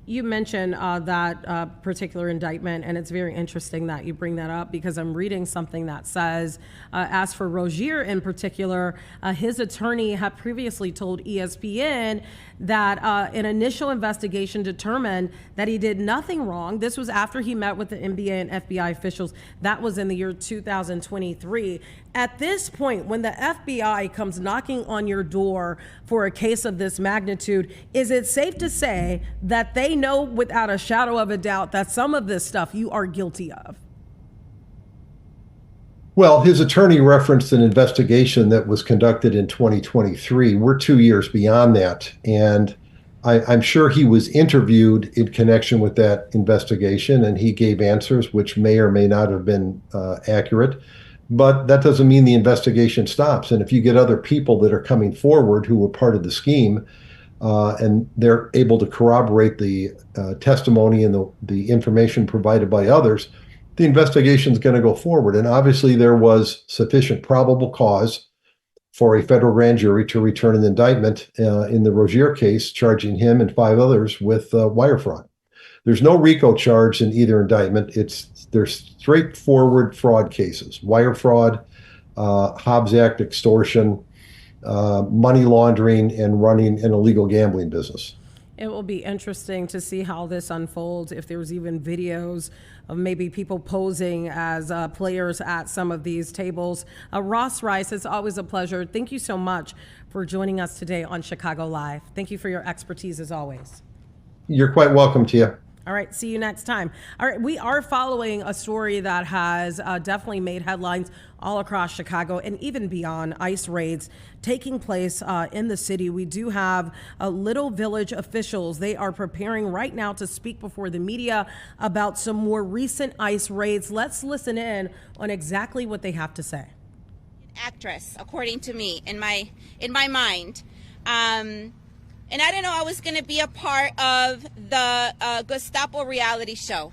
You mentioned that particular indictment, and it's very interesting that you bring that up because I'm reading something that says, as for Rozier in particular, his attorney had previously told ESPN that an initial investigation determined that he did nothing wrong. This was after he met with the NBA and FBI officials. That was in the year 2023. At this point, when the FBI comes knocking on your door for a case of this magnitude, is it safe to say that they know without a shadow of a doubt that some of this stuff you are guilty of? Well, his attorney referenced an investigation that was conducted in 2023. We're 2 years beyond that. And I'm sure he was interviewed in connection with that investigation, and he gave answers which may or may not have been accurate. But that doesn't mean the investigation stops. And if you get other people that are coming forward who were part of the scheme, and they're able to corroborate the testimony and the information provided by others, the investigation is going to go forward. And obviously there was sufficient probable cause for a federal grand jury to return an indictment in the Rozier case, charging him and 5 others with wire fraud. There's no RICO charge in either indictment. They're straightforward fraud cases: wire fraud, Hobbs Act extortion, money laundering, and running an illegal gambling business. It will be interesting to see how this unfolds, if there's even videos of maybe people posing as players at some of these tables. Ross Rice, it's always a pleasure. Thank you so much for joining us today on Chicago Live. Thank you for your expertise as always. You're quite welcome, Tia. All right, see you next time. All right, we are following a story that has definitely made headlines all across Chicago and even beyond. ICE raids taking place in the city. We do have Little Village officials. They are preparing right now to speak before the media about some more recent ICE raids. Let's listen in on exactly what they have to say. Actress, according to me, in my mind. And I didn't know I was going to be a part of the Gestapo reality show.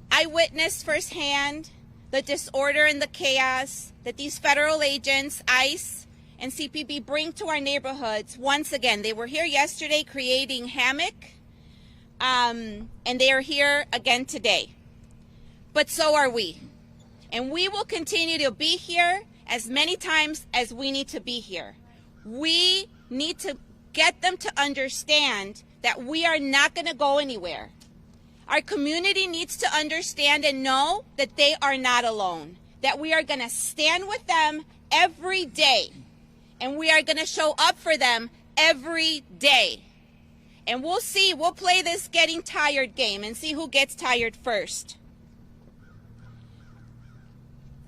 I witnessed firsthand the disorder and the chaos that these federal agents, ICE and CPB, bring to our neighborhoods. Once again, they were here yesterday creating havoc, and they are here again today. But so are we. And we will continue to be here as many times as we need to be here. We need to get them to understand that we are not going to go anywhere. Our community needs to understand and know that they are not alone, that we are going to stand with them every day, and we are going to show up for them every day. And we'll see, we'll play this getting tired game and see who gets tired first.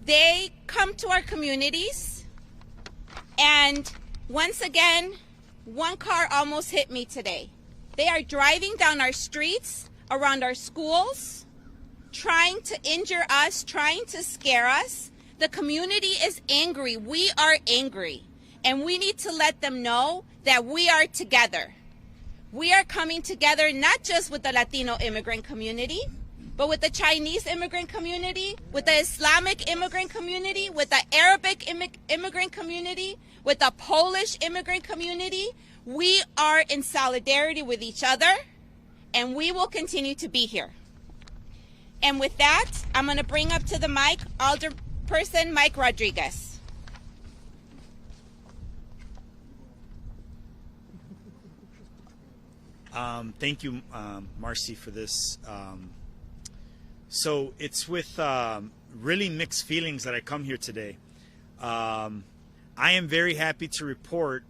They come to our communities, and once again, one car almost hit me today. They are driving down our streets, around our schools, trying to injure us, trying to scare us. The community is angry. We are angry. And we need to let them know that we are together. We are coming together not just with the Latino immigrant community, but with the Chinese immigrant community, with the Islamic immigrant community, with the Arabic immigrant community, with the Polish immigrant community. We are in solidarity with each other, and we will continue to be here. And with that, I'm going to bring up to the mic Alderperson Mike Rodriguez. Thank you, Marcy, for this. So it's with really mixed feelings that I come here today. I am very happy to report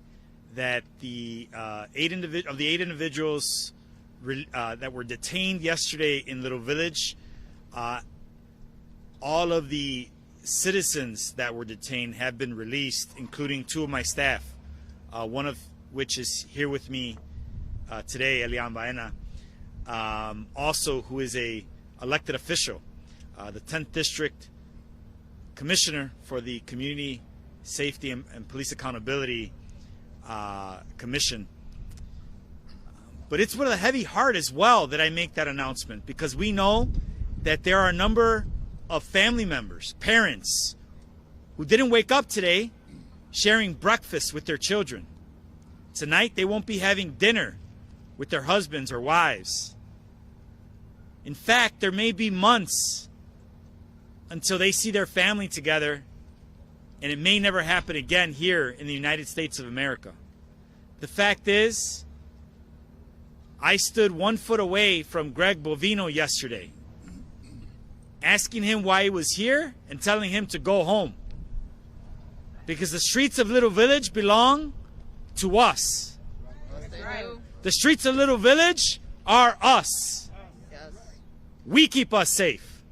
that the 8 individuals that were detained yesterday in Little Village, all of the citizens that were detained have been released, including 2 of my staff, one of which is here with me today, Elian Baena, also who is a elected official, the 10th District Commissioner for the Community Safety and Police Accountability Commission. But it's with a heavy heart as well that I make that announcement, because we know that there are a number of family members, parents, who didn't wake up today sharing breakfast with their children. Tonight they won't be having dinner with their husbands or wives. In fact, there may be months until they see their family together, and it may never happen again here in the United States of America. The fact is, I stood 1 foot away from Greg Bovino yesterday, asking him why he was here and telling him to go home. Because the streets of Little Village belong to us. The streets of Little Village are us. We keep us safe.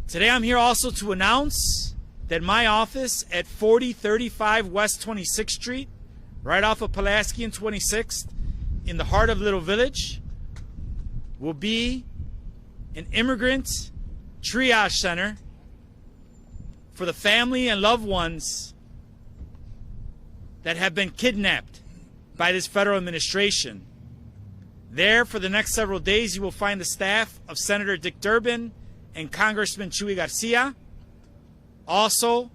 Today I'm here also to announce that my office at 4035 West 26th Street, right off of Pulaski and 26th, in the heart of Little Village, will be an immigrant triage center for the family and loved ones that have been kidnapped by this federal administration. There, for the next several days, you will find the staff of Senator Dick Durbin and Congressman Chuy García. Also,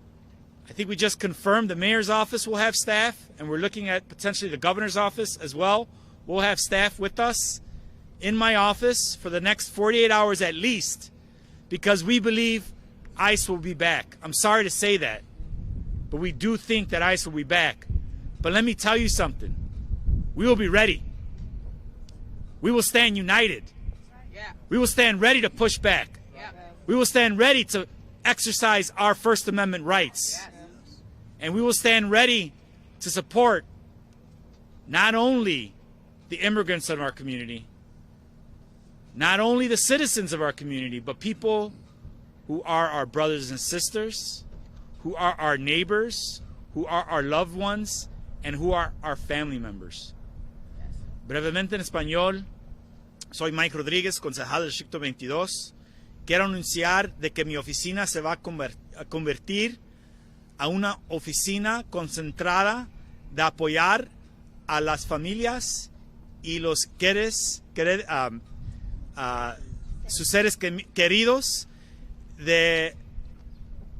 I think we just confirmed the mayor's office will have staff, and we're looking at potentially the governor's office as well. We'll have staff with us in my office for the next 48 hours at least, because we believe ICE will be back. I'm sorry to say that, but we do think that ICE will be back. But let me tell you something. We will be ready. We will stand united. We will stand ready to push back. We will stand ready to exercise our First Amendment rights. And we will stand ready to support not only the immigrants of our community, not only the citizens of our community, but people who are our brothers and sisters, who are our neighbors, who are our loved ones, and who are our family members. Brevemente en español, soy Mike Rodríguez, concejal del Distrito 22. Quiero anunciar de que mi oficina se va a convertir a una oficina concentrada de apoyar a las familias y los sus seres queridos de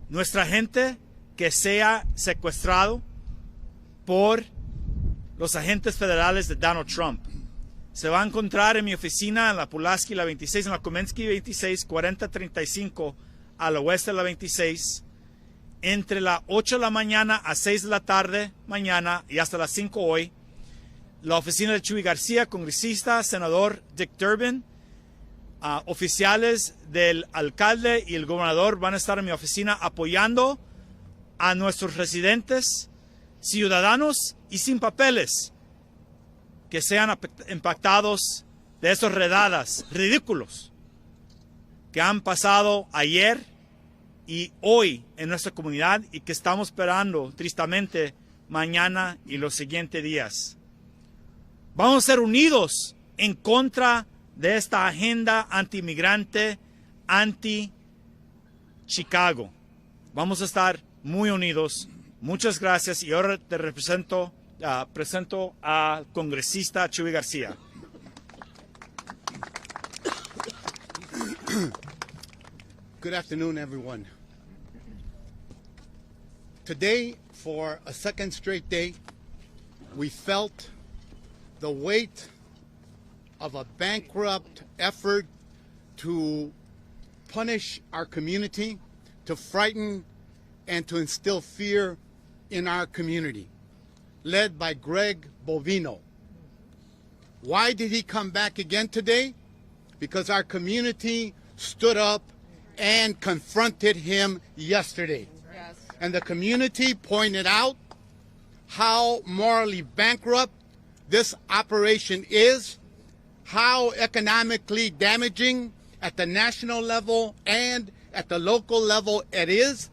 nuestra gente que sea secuestrado por los agentes federales de Donald Trump. Se va a encontrar en mi oficina en la Pulaski, la 26, en la Komensky 26, 4035 al oeste de la 26, entre las 8 de la mañana a 6 de la tarde mañana y hasta las 5 hoy. La oficina de Chuy García, congresista, senador Dick Durbin, oficiales del alcalde y el gobernador van a estar en mi oficina apoyando a nuestros residentes, ciudadanos y sin papeles que sean impactados de esas redadas ridículos que han pasado ayer y hoy en nuestra comunidad y que estamos esperando tristemente mañana y los siguientes días. Vamos a ser unidos en contra de esta agenda anti-inmigrante, anti-Chicago. Vamos a estar muy unidos. Muchas gracias y ahora te presento al congresista Chuy García. Good afternoon, everyone. Today, for a second straight day, we felt the weight of a bankrupt effort to punish our community, to frighten and to instill fear in our community, led by Greg Bovino. Why did he come back again today? Because our community stood up and confronted him yesterday. Yes. And the community pointed out how morally bankrupt this operation is, how economically damaging at the national level and at the local level it is,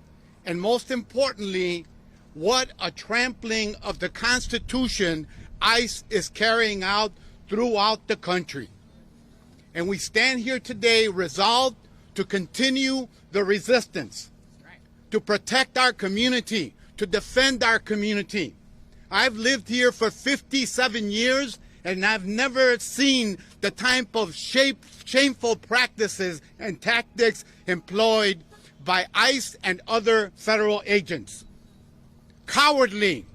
and most importantly, what a trampling of the Constitution ICE is carrying out throughout the country. And we stand here today resolved to continue the resistance, to protect our community, to defend our community. I've lived here for 57 years, and I've never seen the type of shameful practices and tactics employed by ICE and other federal agents. Cowardly,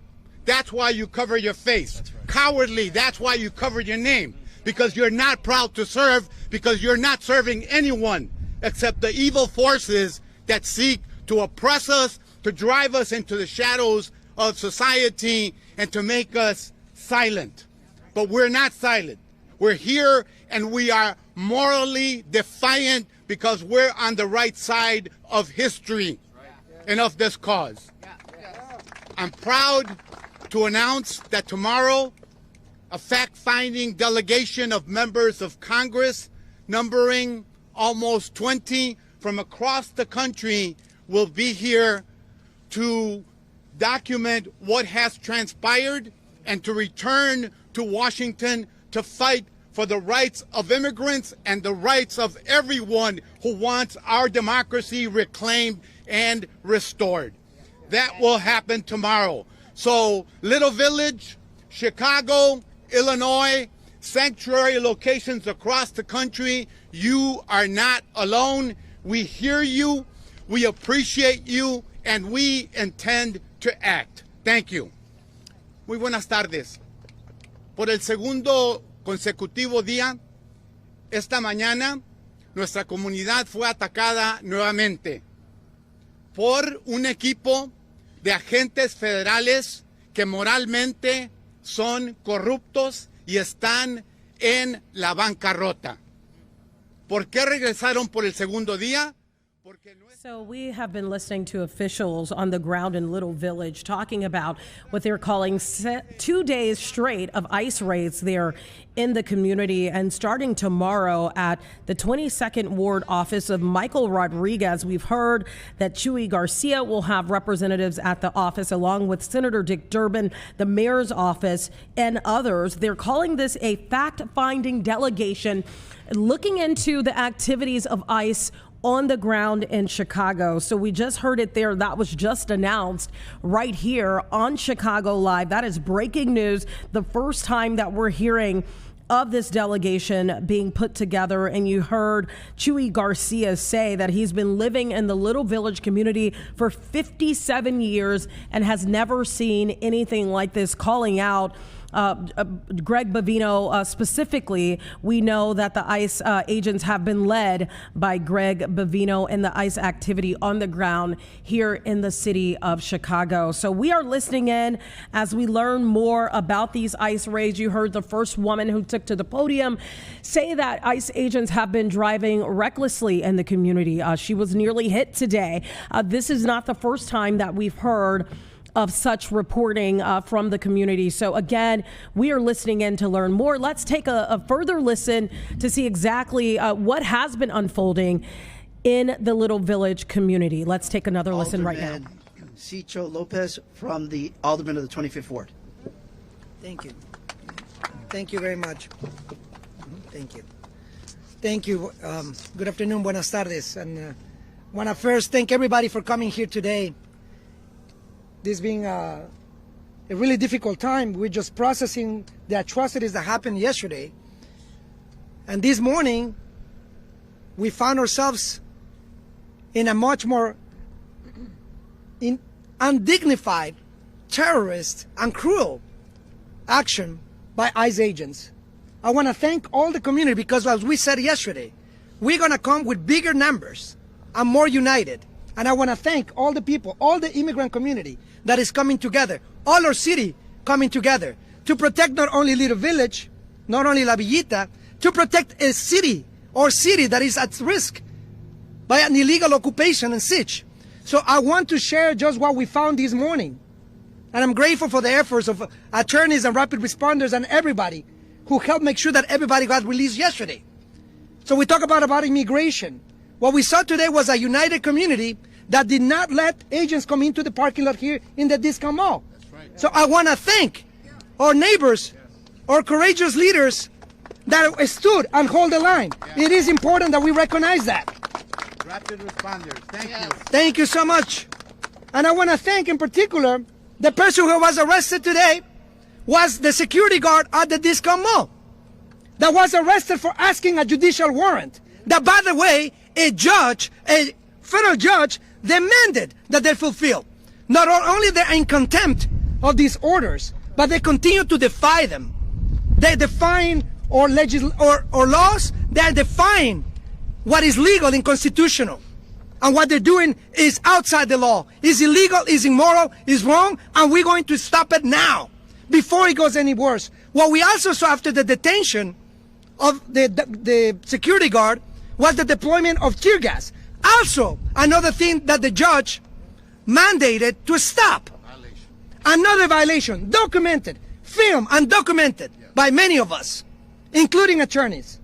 that's why you cover your face. Cowardly, that's why you cover your name. Because you're not proud to serve, because you're not serving anyone except the evil forces that seek to oppress us, to drive us into the shadows of society, and to make us silent. But we're not silent. We're here and we are morally defiant because we're on the right side of history and of this cause. I'm proud to announce that tomorrow a fact-finding delegation of members of Congress, numbering almost 20 from across the country, will be here to document what has transpired and to return to Washington to fight for the rights of immigrants and the rights of everyone who wants our democracy reclaimed and restored. That will happen tomorrow. So, Little Village, Chicago, Illinois, sanctuary locations across the country, you are not alone. We hear you, we appreciate you, and we intend to act. Thank you. Muy buenas tardes. Por el segundo consecutivo día, esta mañana, nuestra comunidad fue atacada nuevamente por un equipo de agentes federales que moralmente son corruptos y están en la bancarrota. ¿Por qué regresaron por el segundo día? So we have been listening to officials on the ground in Little Village talking about what they're calling 2 days straight of ICE raids there in the community, and starting tomorrow at the 22nd Ward office of Michael Rodriguez. We've heard that Chuy García will have representatives at the office along with Senator Dick Durbin, the mayor's office, and others. They're calling this a fact-finding delegation looking into the activities of ICE on the ground in Chicago. So we just heard it there. That was just announced right here on Chicago Live. That is breaking news. The first time that we're hearing of this delegation being put together. And you heard Chuy García say that he's been living in the Little Village community for 57 years and has never seen anything like this, calling out Greg Bavino specifically. We know that the ICE agents have been led by Greg Bavino and the ICE activity on the ground here in the city of Chicago. So we are listening in as we learn more about these ICE raids. You heard the first woman who took to the podium say that ICE agents have been driving recklessly in the community. She was nearly hit today. This is not the first time that we've heard of such reporting from the community. So again, we are listening in to learn more. Let's take a further listen to see exactly what has been unfolding in the Little Village community. Let's take another listen right now. Cicho Lopez from the Alderman of the 25th Ward. Thank you. Thank you very much. Thank you. Thank you. Good afternoon, buenas tardes. And want to first thank everybody for coming here today. This being a really difficult time, we're just processing the atrocities that happened yesterday. And this morning, we found ourselves in a much more undignified, terrorist, and cruel action by ICE agents. I want to thank all the community because, as we said yesterday, we're going to come with bigger numbers and more united. And I want to thank all the people, all the immigrant community that is coming together, all our city coming together to protect not only Little Village, not only La Villita, to protect a city or city that is at risk by an illegal occupation and siege. So I want to share just what we found this morning. And I'm grateful for the efforts of attorneys and rapid responders and everybody who helped make sure that everybody got released yesterday. So we talk about immigration. What we saw today was a united community that did not let agents come into the parking lot here in the Discount Mall. That's right. So I want to thank our neighbors, our courageous leaders that stood and hold the line. It is important that we recognize that. Rapid responders, thank you. Thank you so much. And I want to thank in particular the person who was arrested today was the security guard at the Discount Mall that was arrested for asking a judicial warrant. That, by the way, a federal judge demanded that they fulfill. Not only they're in contempt of these orders, but they continue to defy them. They define or laws. They're defying what is legal and constitutional. And what they're doing is outside the law, is illegal, is immoral, is wrong, and we're going to stop it now, before it goes any worse. What we also saw after the detention of the security guard was the deployment of tear gas. Also, another thing that the judge mandated to stop. Another violation, documented, filmed and documented by many of us, including attorneys.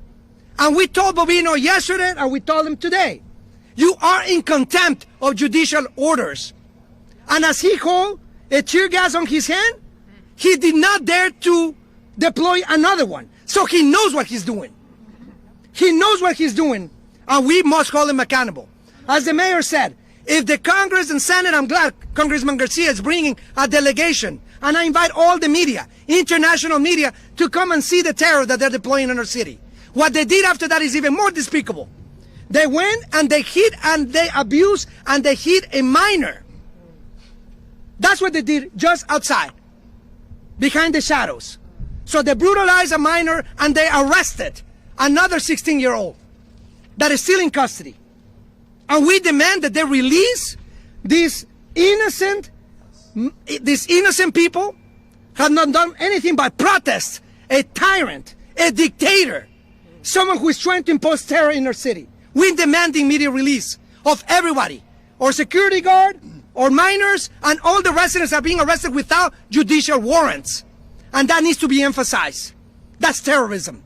And we told Bobino yesterday, and we told him today, you are in contempt of judicial orders. And as he held a tear gas on his hand, he did not dare to deploy another one. So he knows what he's doing. He knows what he's doing, and we must hold him accountable. As the mayor said, if the Congress and Senate, I'm glad Congressman Garcia is bringing a delegation, and I invite all the media, international media, to come and see the terror that they're deploying in our city. What they did after that is even more despicable. They went and they hit and they abused and they hit a minor. That's what they did just outside, behind the shadows. So they brutalized a minor and they arrested another 16-year-old that is still in custody. And we demand that they release these innocent people who have not done anything but protest a tyrant, a dictator, someone who is trying to impose terror in our city. We're demanding immediate release of everybody, or security guard, or minors, and all the residents are being arrested without judicial warrants. And that needs to be emphasized. That's terrorism.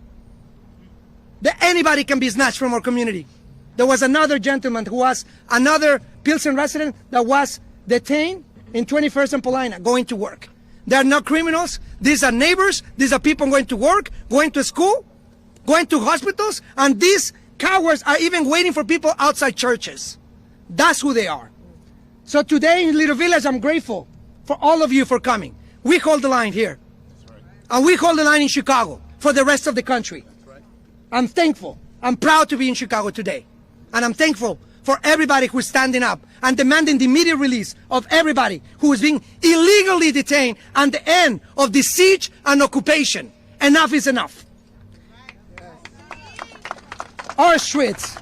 That anybody can be snatched from our community. There was another gentleman who was another Pilsen resident that was detained in 21st and Paulina going to work. They are not criminals. These are neighbors. These are people going to work, going to school, going to hospitals, and these cowards are even waiting for people outside churches. That's who they are. So today in Little Village, I'm grateful for all of you for coming. We hold the line here. And we hold the line in Chicago for the rest of the country. I'm thankful. I'm proud to be in Chicago today. And I'm thankful for everybody who is standing up and demanding the immediate release of everybody who is being illegally detained and the end of the siege and occupation. Enough is enough. Our streets.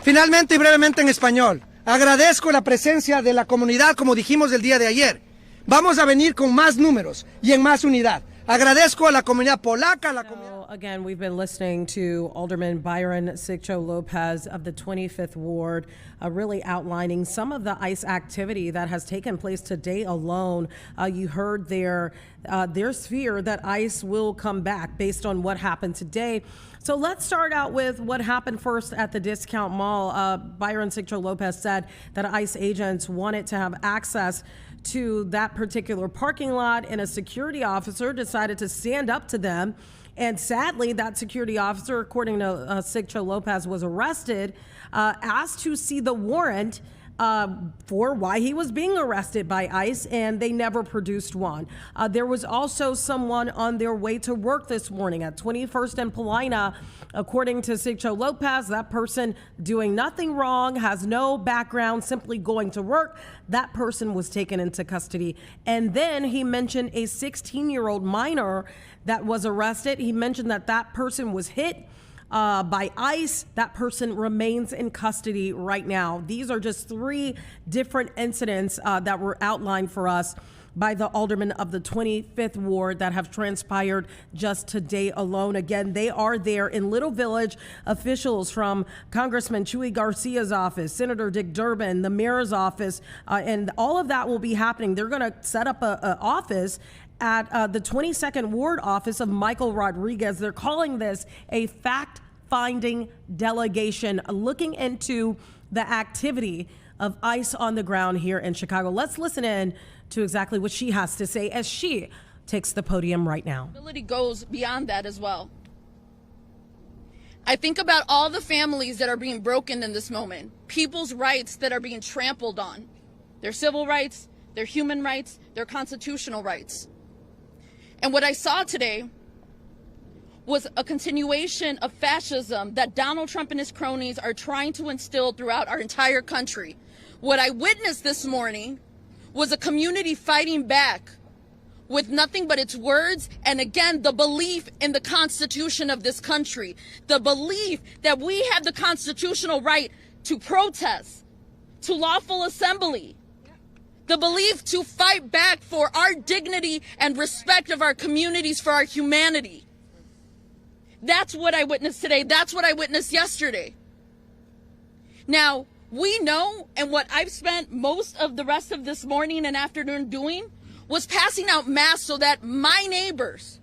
Finalmente y brevemente en español. Agradezco la presencia de la comunidad, como dijimos el día de ayer. Vamos a venir con más números y en más unidad. Agradezco a la comunidad polaca, a la comunidad. Again, we've been listening to Alderman Byron Sigcho Lopez of the 25th Ward, really outlining some of the ICE activity that has taken place today alone. You heard there's fear that ICE will come back based on what happened today. So let's start out with what happened first at the Discount Mall. Byron Sigcho Lopez said that ICE agents wanted to have access to that particular parking lot, and a security officer decided to stand up to them. And sadly, that security officer, according to Sigcho Lopez, was arrested, asked to see the warrant for why he was being arrested by ICE, and they never produced one. There was also someone on their way to work this morning at 21st and Paulina. According to Sigcho Lopez, that person doing nothing wrong, has no background, simply going to work. That person was taken into custody. And then he mentioned a 16-year-old minor that was arrested. He mentioned that that person was hit by ICE. That person remains in custody right now. These are just 3 different incidents that were outlined for us by the alderman of the 25th Ward that have transpired just today alone. Again, they are there in Little Village. Officials from Congressman Chuy Garcia's office, Senator Dick Durbin, the mayor's office, and all of that will be happening. They're going to set up an office at the 22nd Ward office of Michael Rodriguez. They're calling this a fact-finding delegation, looking into the activity of ICE on the ground here in Chicago. Let's listen in to exactly what she has to say as she takes the podium right now. Goes beyond that as well. I think about all the families that are being broken in this moment, people's rights that are being trampled on, their civil rights, their human rights, their constitutional rights. And what I saw today was a continuation of fascism that Donald Trump and his cronies are trying to instill throughout our entire country. What I witnessed this morning was a community fighting back with nothing but its words, and again, the belief in the Constitution of this country, the belief that we have the constitutional right to protest, to lawful assembly, the belief to fight back for our dignity and respect of our communities, for our humanity. That's what I witnessed today. That's what I witnessed yesterday. Now, we know, and what I've spent most of the rest of this morning and afternoon doing was passing out masks so that my neighbors,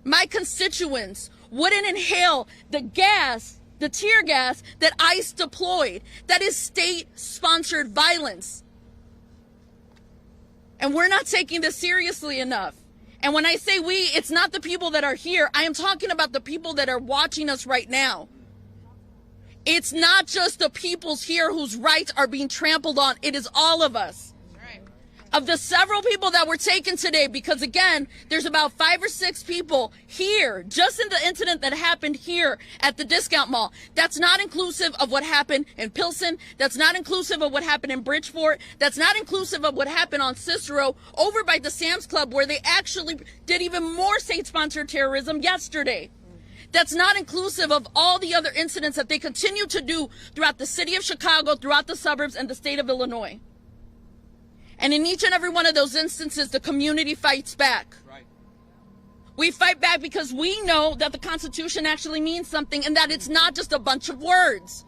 my constituents, wouldn't inhale the gas, the tear gas that ICE deployed. That is state-sponsored violence. And we're not taking this seriously enough. And when I say we, it's not the people that are here. I am talking about the people that are watching us right now. It's not just the peoples here whose rights are being trampled on. It is all of us. Of the several people that were taken today, because again, there's about 5 or 6 people here, just in the incident that happened here at the discount mall. That's not inclusive of what happened in Pilsen. That's not inclusive of what happened in Bridgeport. That's not inclusive of what happened on Cicero over by the Sam's Club, where they actually did even more state-sponsored terrorism yesterday. That's not inclusive of all the other incidents that they continue to do throughout the city of Chicago, throughout the suburbs, and the state of Illinois. And in each and every one of those instances, the community fights back. Right. We fight back because we know that the Constitution actually means something and that it's not just a bunch of words.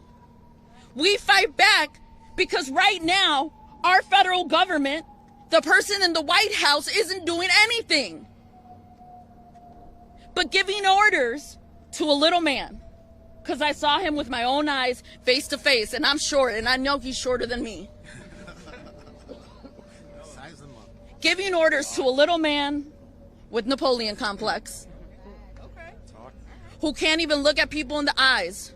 We fight back because right now, our federal government, the person in the White House, isn't doing anything but giving orders to a little man. Because I saw him with my own eyes, face to face, and I'm short, and I know he's shorter than me. Giving orders to a little man with Napoleon complex, who can't even look at people in the eyes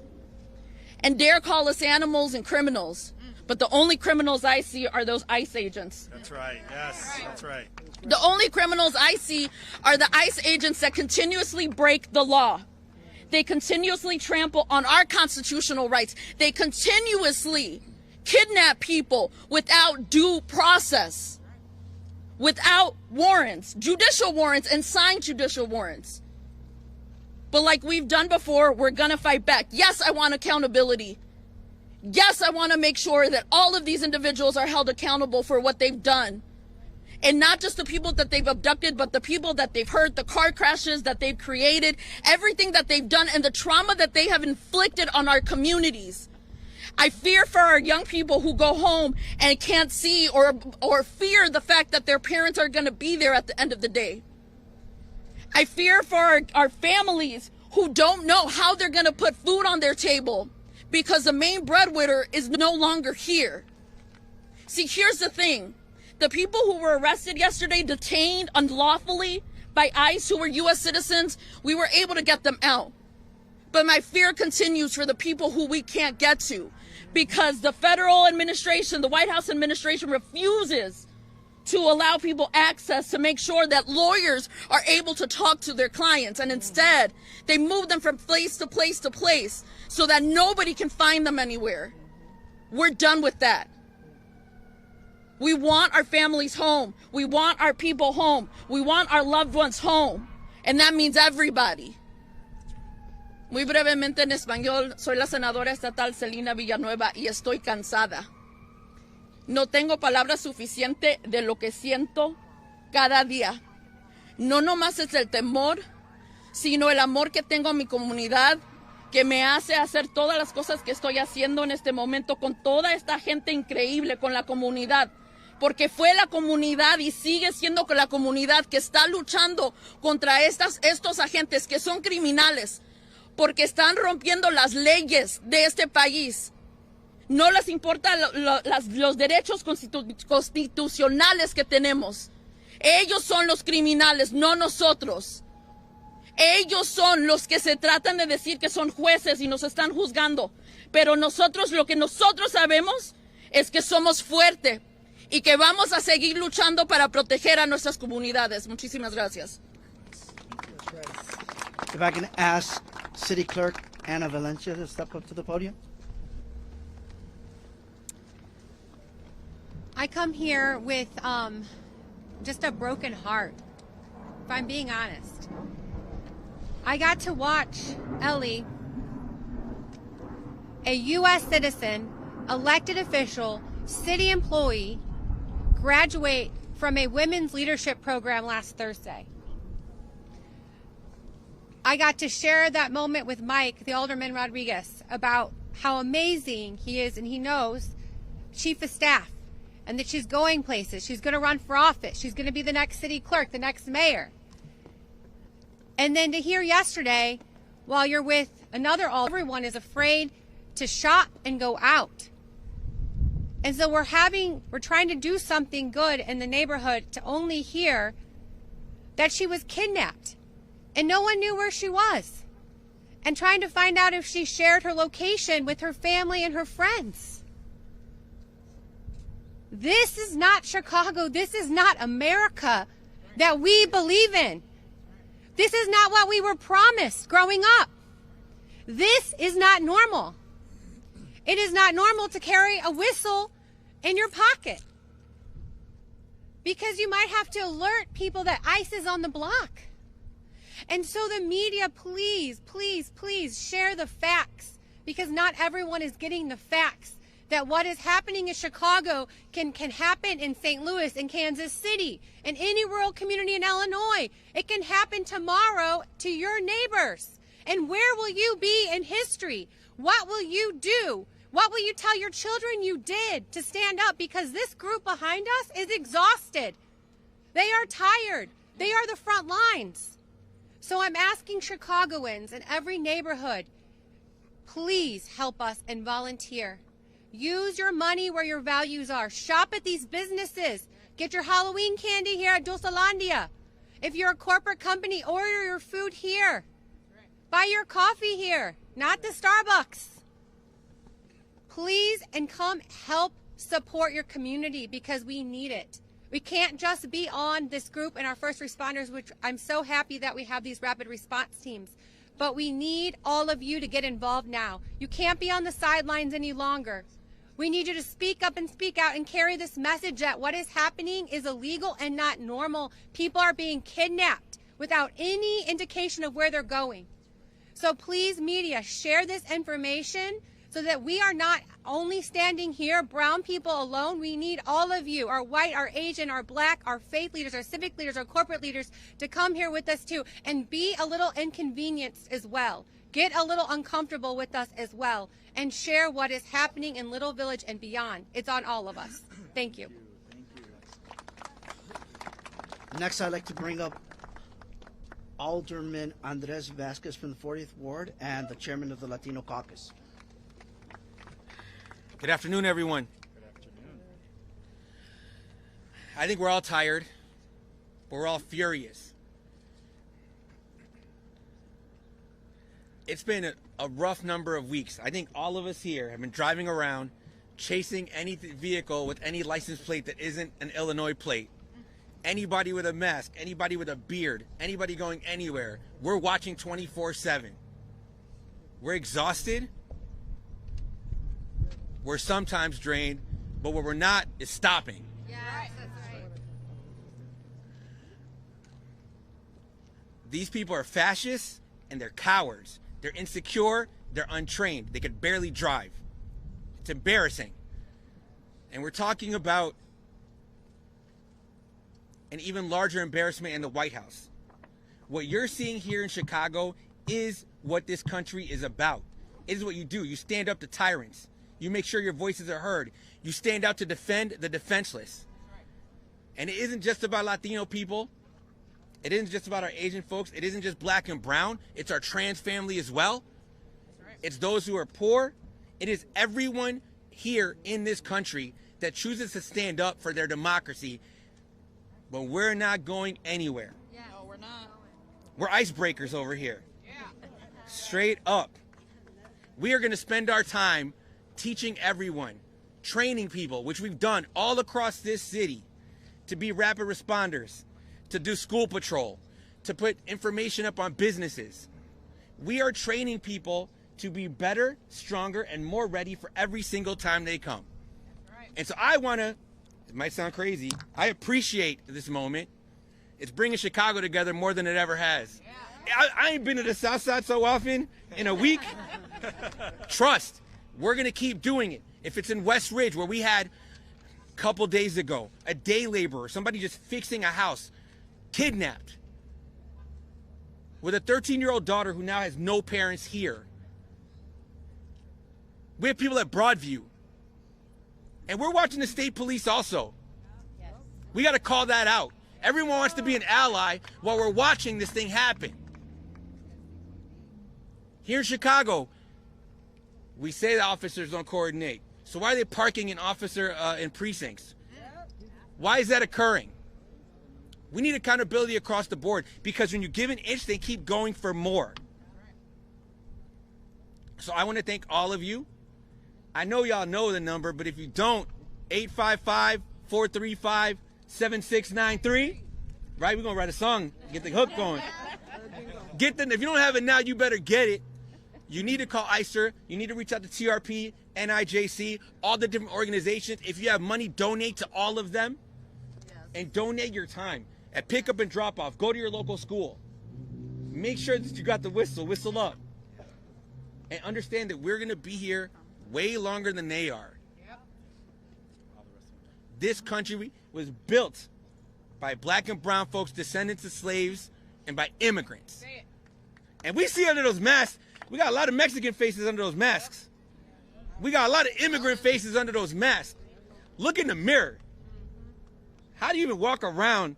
and dare call us animals and criminals. But the only criminals I see are those ICE agents. That's right. Yes, that's right. The only criminals I see are the ICE agents that continuously break the law. They continuously trample on our constitutional rights. They continuously kidnap people without due process, without warrants, judicial warrants, and signed judicial warrants. But like we've done before, we're gonna fight back. Yes, I want accountability. Yes, I want to make sure that all of these individuals are held accountable for what they've done. And not just the people that they've abducted, but the people that they've hurt, the car crashes that they've created, everything that they've done, and the trauma that they have inflicted on our communities. I fear for our young people who go home and can't see or fear the fact that their parents are going to be there at the end of the day. I fear for our families who don't know how they're going to put food on their table because the main breadwinner is no longer here. See, here's the thing. The people who were arrested yesterday, detained unlawfully by ICE, who were U.S. citizens, we were able to get them out. But my fear continues for the people who we can't get to, because the federal administration, the White House administration, refuses to allow people access to make sure that lawyers are able to talk to their clients. And instead, they move them from place to place to place so that nobody can find them anywhere. We're done with that. We want our families home. We want our people home. We want our loved ones home. And that means everybody. Muy brevemente en español, soy la senadora estatal Celina Villanueva y estoy cansada. No tengo palabras suficientes de lo que siento cada día. No nomás es el temor, sino el amor que tengo a mi comunidad, que me hace hacer todas las cosas que estoy haciendo en este momento con toda esta gente increíble, con la comunidad. Porque fue la comunidad y sigue siendo la comunidad que está luchando contra estos agentes que son criminales, porque están rompiendo las leyes de este país. No les importa los derechos constitucionales que tenemos. Ellos son los criminales, no nosotros. Ellos son los que se tratan de decir que son jueces y nos están juzgando. Pero nosotros, lo que nosotros sabemos es que somos fuertes y que vamos a seguir luchando para proteger a nuestras comunidades. Muchísimas gracias. If I can ask City Clerk Ana Valencia to step up to the podium. I come here with just a broken heart, if I'm being honest. I got to watch Ellie, a U.S. citizen, elected official, city employee, graduate from a women's leadership program last Thursday. I got to share that moment with Mike, the Alderman Rodriguez, about how amazing he is, and he knows, chief of staff, and that she's going places. She's going to run for office. She's going to be the next city clerk, the next mayor. And then to hear yesterday, while you're with another alderman, everyone is afraid to shop and go out. And so we're trying to do something good in the neighborhood to only hear that she was kidnapped and no one knew where she was, and trying to find out if she shared her location with her family and her friends. This is not Chicago. This is not America that we believe in. This is not what we were promised growing up. This is not normal. It is not normal to carry a whistle in your pocket, because you might have to alert people that ICE is on the block. And so the media, please, please, please share the facts, because not everyone is getting the facts that what is happening in Chicago can happen in St. Louis, in Kansas City, in any rural community in Illinois. It can happen tomorrow to your neighbors. And where will you be in history? What will you do? What will you tell your children you did to stand up? Because this group behind us is exhausted. They are tired. They are the front lines. So I'm asking Chicagoans in every neighborhood, please help us and volunteer. Use your money where your values are. Shop at these businesses. Get your Halloween candy here at Dulcelandia. If you're a corporate company, order your food here. Buy your coffee here, not the Starbucks. Please, and come help support your community, because we need it. We can't just be on this group and our first responders, which I'm so happy that we have these rapid response teams. But we need all of you to get involved now. You can't be on the sidelines any longer. We need you to speak up and speak out and carry this message that what is happening is illegal and not normal. People are being kidnapped without any indication of where they're going. So please, media, share this information so that we are not only standing here, brown people alone. We need all of you, our white, our Asian, our black, our faith leaders, our civic leaders, our corporate leaders, to come here with us too and be a little inconvenienced as well. Get a little uncomfortable with us as well, and share what is happening in Little Village and beyond. It's on all of us. Thank you. Next, I'd like to bring up Alderman Andres Vasquez from the 40th Ward and the chairman of the Latino Caucus. Good afternoon, everyone. Good afternoon. I think we're all tired, but we're all furious. It's been a rough number of weeks. I think all of us here have been driving around, chasing any vehicle with any license plate that isn't an Illinois plate. Anybody with a mask, anybody with a beard, anybody going anywhere. We're watching 24/7. We're exhausted. We're sometimes drained, but what we're not is stopping. Yes, that's right. These people are fascists and they're cowards. They're insecure, they're untrained. They could barely drive. It's embarrassing. And we're talking about an even larger embarrassment in the White House. What you're seeing here in Chicago is what this country is about. It is what you do. You stand up to tyrants. You make sure your voices are heard. You stand out to defend the defenseless. And it isn't just about Latino people. It isn't just about our Asian folks. It isn't just black and brown. It's our trans family as well. It's those who are poor. It is everyone here in this country that chooses to stand up for their democracy. But we're not going anywhere. Yeah. No, we're not. We're icebreakers over here. Yeah. Straight up. We are going to spend our time teaching everyone, training people, which we've done all across this city, to be rapid responders, to do school patrol, to put information up on businesses. We are training people to be better, stronger, and more ready for every single time they come. Right. And so I want to It might sound crazy. I appreciate this moment. It's bringing Chicago together more than it ever has. I ain't been to the South Side so often in a week. Trust, we're going to keep doing it. If it's in West Ridge, where we had a couple days ago, a day laborer, somebody just fixing a house, kidnapped, with a 13-year-old daughter who now has no parents here. We have people at Broadview. And we're watching the state police also. We got to call that out. Everyone wants to be an ally while we're watching this thing happen. Here in Chicago, we say the officers don't coordinate. So why are they parking an officer in precincts? Why is that occurring? We need accountability across the board, because when you give an inch, they keep going for more. So I want to thank all of you. I know y'all know the number, but if you don't, 855-435-7693. Right? We're going to write a song, get the hook going. If you don't have it now, you better get it. You need to call ICER. You need to reach out to TRP, NIJC, all the different organizations. If you have money, donate to all of them. And donate your time. At pickup and drop off, go to your local school. Make sure that you got the whistle up. And understand that we're going to be here way longer than they are. This country was built by black and brown folks, descendants of slaves, and by immigrants. And we see under those masks, we got a lot of Mexican faces under those masks. We got a lot of immigrant faces under those masks. Look in the mirror. How do you even walk around?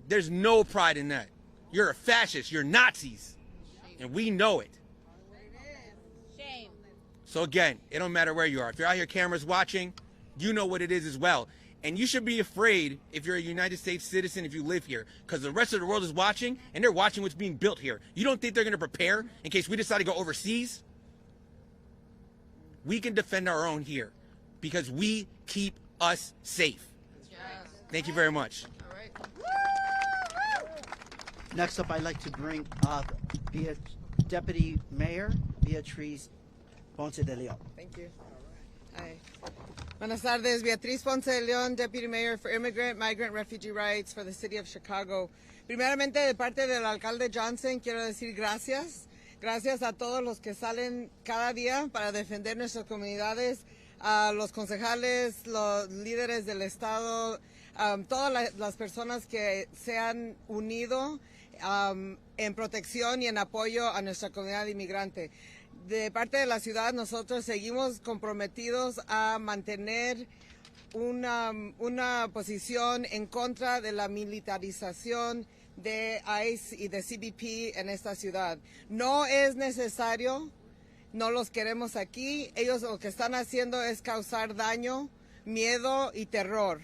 There's no pride in that. You're a fascist. You're Nazis. And we know it. Shame. So again, it don't matter where you are. If you're out here, cameras watching, you know what it is as well. And you should be afraid if you're a United States citizen, if you live here, because the rest of the world is watching, and they're watching what's being built here. You don't think they're going to prepare in case we decide to go overseas? We can defend our own here because we keep us safe. Thank you very much. Next up, I'd like to bring up Deputy Mayor Beatriz Ponce de Leon. Thank you. Hi. Buenas tardes, Beatriz Ponce de Leon, Deputy Mayor for Immigrant, Migrant, Refugee Rights for the City of Chicago. Primeramente, de parte del alcalde Johnson, quiero decir gracias. Gracias a todos los que salen cada día para defender nuestras comunidades, a los concejales, los líderes del Estado, todas las personas que se han unido en protección y en apoyo a nuestra comunidad inmigrante. De parte de la ciudad, nosotros seguimos comprometidos a mantener una posición en contra de la militarización de ICE y de CBP en esta ciudad. No es necesario, no los queremos aquí. Ellos lo que están haciendo es causar daño, miedo y terror.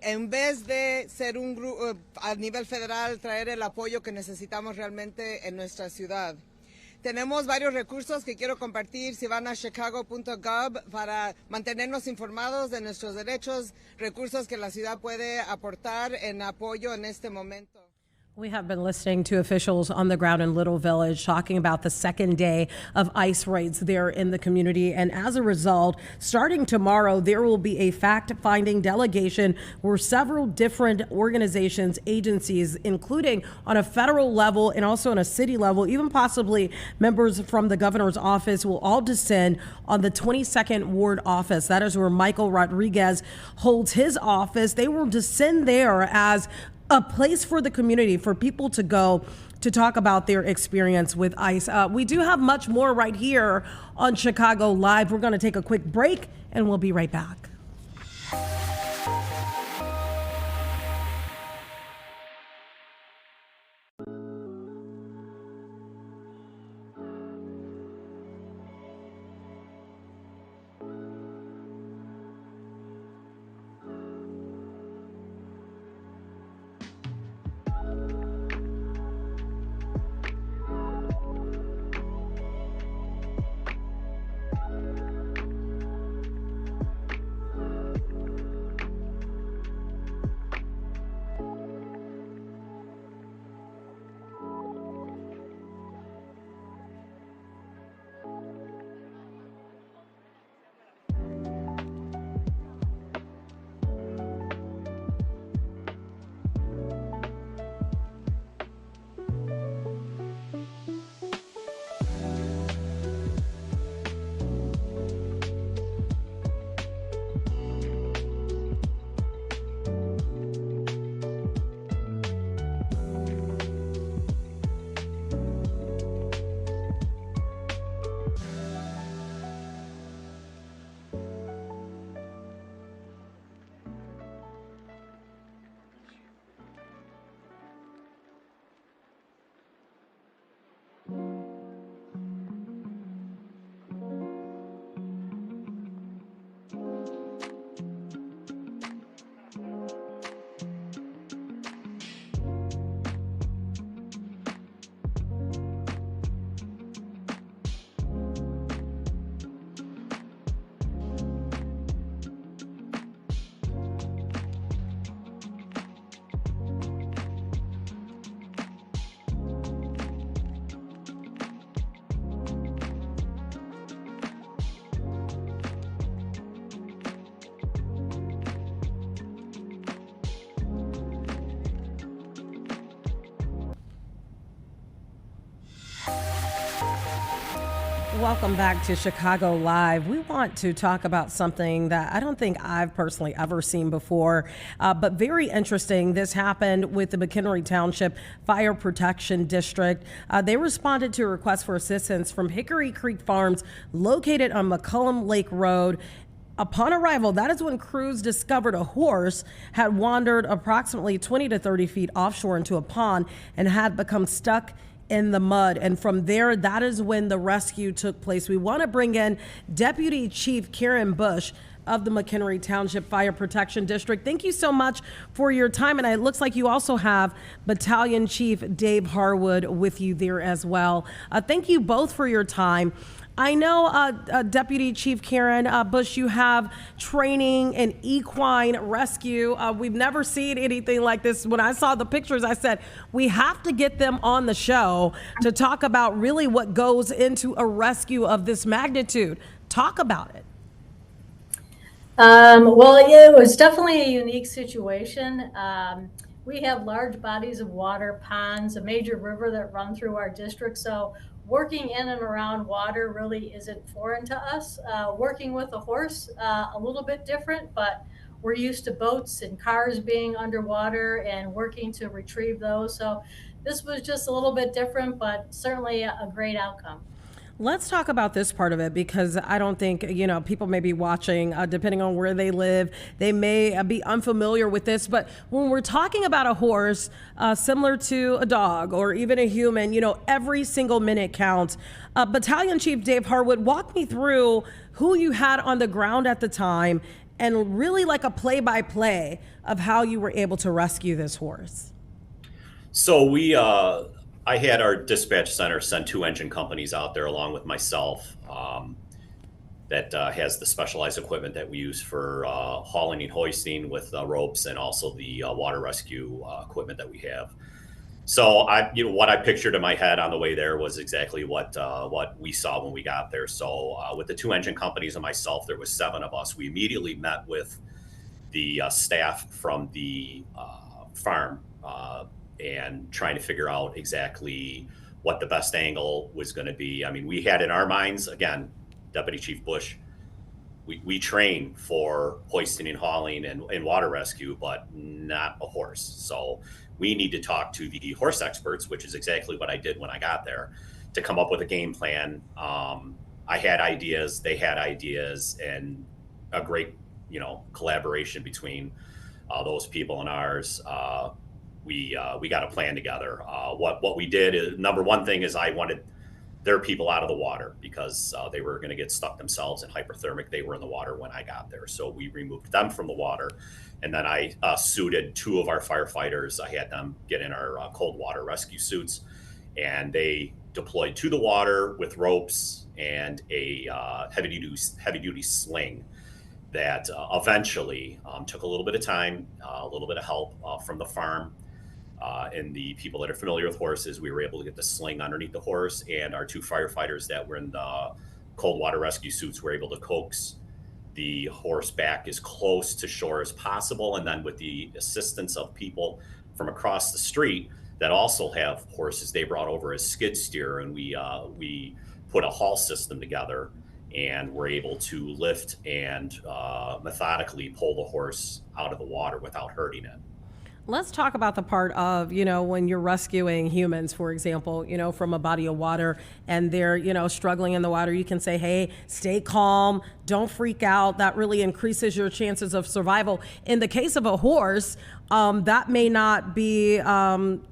En vez de ser un grupo a nivel federal, traer el apoyo que necesitamos realmente en nuestra ciudad. Tenemos varios recursos que quiero compartir si van a chicago.gov para mantenernos informados de nuestros derechos, recursos que la ciudad puede aportar en apoyo en este momento. We have been listening to officials on the ground in Little Village talking about the second day of ICE raids there in the community. And as a result, starting tomorrow, there will be a fact-finding delegation where several different organizations, agencies, including on a federal level and also on a city level, even possibly members from the governor's office, will all descend on the 22nd Ward office. That is where Michael Rodriguez holds his office. They will descend there as a place for the community, for people to go to talk about their experience with ICE. We do have much more right here on Chicago Live. We're going to take a quick break and we'll be right back. Welcome back to Chicago Live. We want to talk about something that I don't think I've personally ever seen before, but very interesting. This happened with the McHenry Township Fire Protection District. They responded to a request for assistance from Hickory Creek Farms located on McCullum Lake Road. Upon arrival, that is when crews discovered a horse had wandered approximately 20 to 30 feet offshore into a pond and had become stuck in the mud. And from there, that is when the rescue took place. We want to bring in Deputy Chief Karen Bush of the McHenry Township Fire Protection District. Thank you so much for your time. And it looks like you also have Battalion Chief Dave Harwood with you there as well. Thank you both for your time. I know, Deputy Chief Karen Bush, you have training in equine rescue. We've never seen anything like this. When I saw the pictures, I said, we have to get them on the show to talk about really what goes into a rescue of this magnitude. Talk about it. Well, it was definitely a unique situation. We have large bodies of water, ponds, a major river that run through our district. So working in and around water really isn't foreign to us. Working with a horse, a little bit different, but we're used to boats and cars being underwater and working to retrieve those. So this was just a little bit different, but certainly a great outcome. Let's talk about this part of it, because I don't think, people may be watching, depending on where they live, they may be unfamiliar with this. But when we're talking about a horse, similar to a dog or even a human, every single minute counts. Battalion Chief Dave Harwood, walk me through who you had on the ground at the time and really like a play-by-play of how you were able to rescue this horse. So I had our dispatch center send 2 engine companies out there along with myself that has the specialized equipment that we use for hauling and hoisting with ropes, and also the water rescue equipment that we have. So what I pictured in my head on the way there was exactly what we saw when we got there. So with the 2 engine companies and myself, there was 7 of us. We immediately met with the staff from the farm and trying to figure out exactly what the best angle was going to be. I mean, we had in our minds, again, Deputy Chief Bush, we train for hoisting and hauling and water rescue, but not a horse. So we need to talk to the horse experts, which is exactly what I did when I got there, to come up with a game plan. I had ideas, they had ideas, and a great, collaboration between those people and ours. We got a plan together. What we did is, number one thing is I wanted their people out of the water because they were going to get stuck themselves in hypothermic. They were in the water when I got there. So we removed them from the water. And then I suited 2 of our firefighters. I had them get in our cold water rescue suits, and they deployed to the water with ropes and a heavy duty sling that eventually took a little bit of time, a little bit of help from the farm. And the people that are familiar with horses, we were able to get the sling underneath the horse, and our 2 firefighters that were in the cold water rescue suits were able to coax the horse back as close to shore as possible. And then with the assistance of people from across the street that also have horses, they brought over a skid steer, and we put a haul system together and were able to lift and methodically pull the horse out of the water without hurting it. Let's talk about the part of, when you're rescuing humans, for example, from a body of water and they're, struggling in the water. You can say, hey, stay calm, don't freak out. That really increases your chances of survival. In the case of a horse, that may not be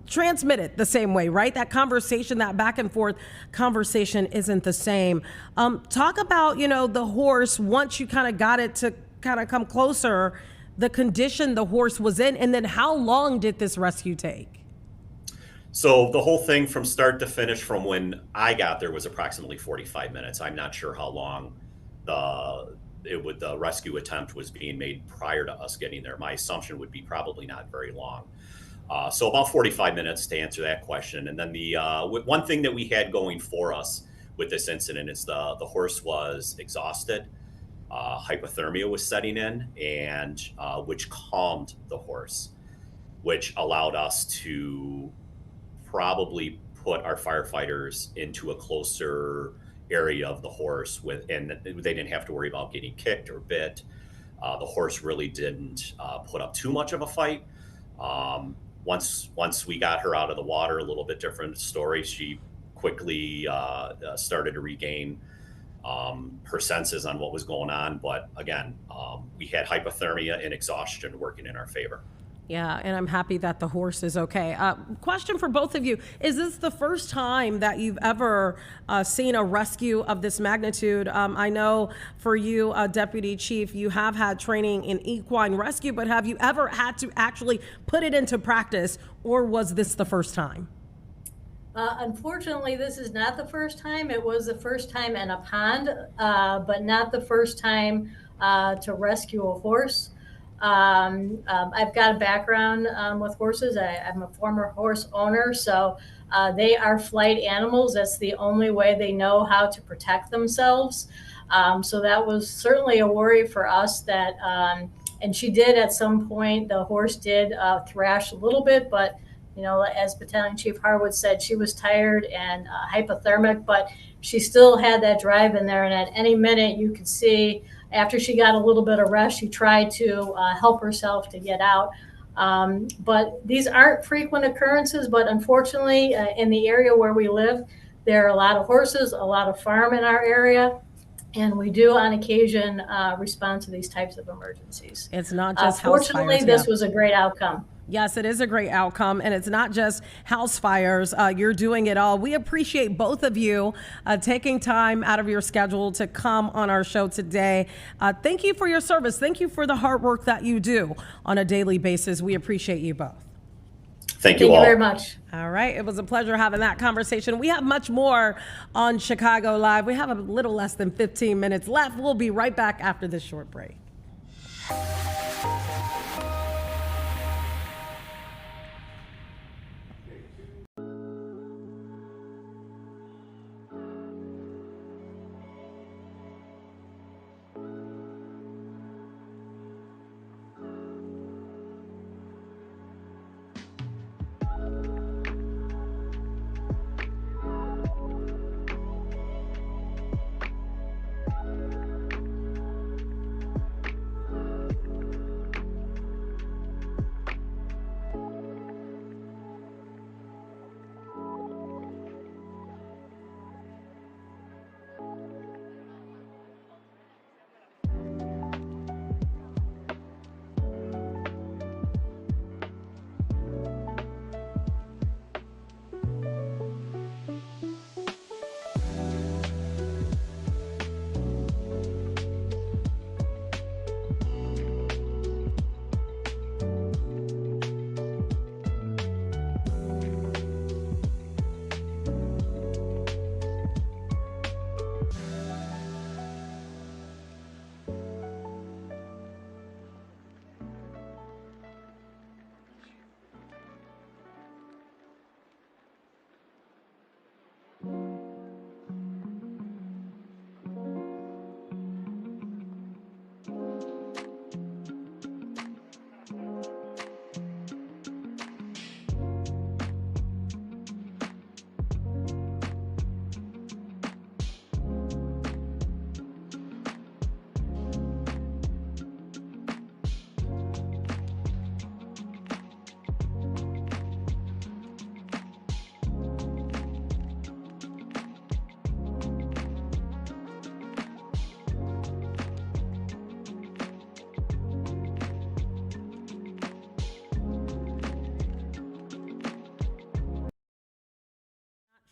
transmitted the same way, right? That conversation, that back and forth conversation isn't the same. Talk about, the horse, once you kind of got it to kind of come closer, the condition the horse was in, and then how long did this rescue take? So the whole thing from start to finish from when I got there was approximately 45 minutes. I'm not sure how long the rescue attempt was being made prior to us getting there. My assumption would be probably not very long. So about 45 minutes to answer that question. And then the one thing that we had going for us with this incident is the horse was exhausted. Hypothermia was setting in, and which calmed the horse, which allowed us to probably put our firefighters into a closer area of the horse and they didn't have to worry about getting kicked or bit. The horse really didn't put up too much of a fight. Once we got her out of the water, a little bit different story. She quickly started to regain her senses on what was going on. But again, we had hypothermia and exhaustion working in our favor. Yeah, and I'm happy that the horse is okay. Question for both of you. Is this the first time that you've ever seen a rescue of this magnitude? I know for you, Deputy Chief, you have had training in equine rescue, but have you ever had to actually put it into practice, or was this the first time? Unfortunately, this is not the first time. It was the first time in a pond, but not the first time to rescue a horse. I've got a background with horses. I'm a former horse owner, so they are flight animals. That's the only way they know how to protect themselves. So that was certainly a worry for us that, and she did at some point, the horse did thrash a little bit, but you know, as Battalion Chief Harwood said, she was tired and hypothermic, but she still had that drive in there. And at any minute you could see, after she got a little bit of rest, she tried to help herself to get out. But these aren't frequent occurrences, but unfortunately in the area where we live, there are a lot of horses, a lot of farm in our area, and we do on occasion respond to these types of emergencies. It's not just fortunately, this was a great outcome. Yes, it is a great outcome, and it's not just house fires. You're doing it all. We appreciate both of you taking time out of your schedule to come on our show today. Thank you for your service. Thank you for the hard work that you do on a daily basis. We appreciate you both. Thank you all. Thank you very much. All right. It was a pleasure having that conversation. We have much more on Chicago Live. We have a little less than 15 minutes left. We'll be right back after this short break.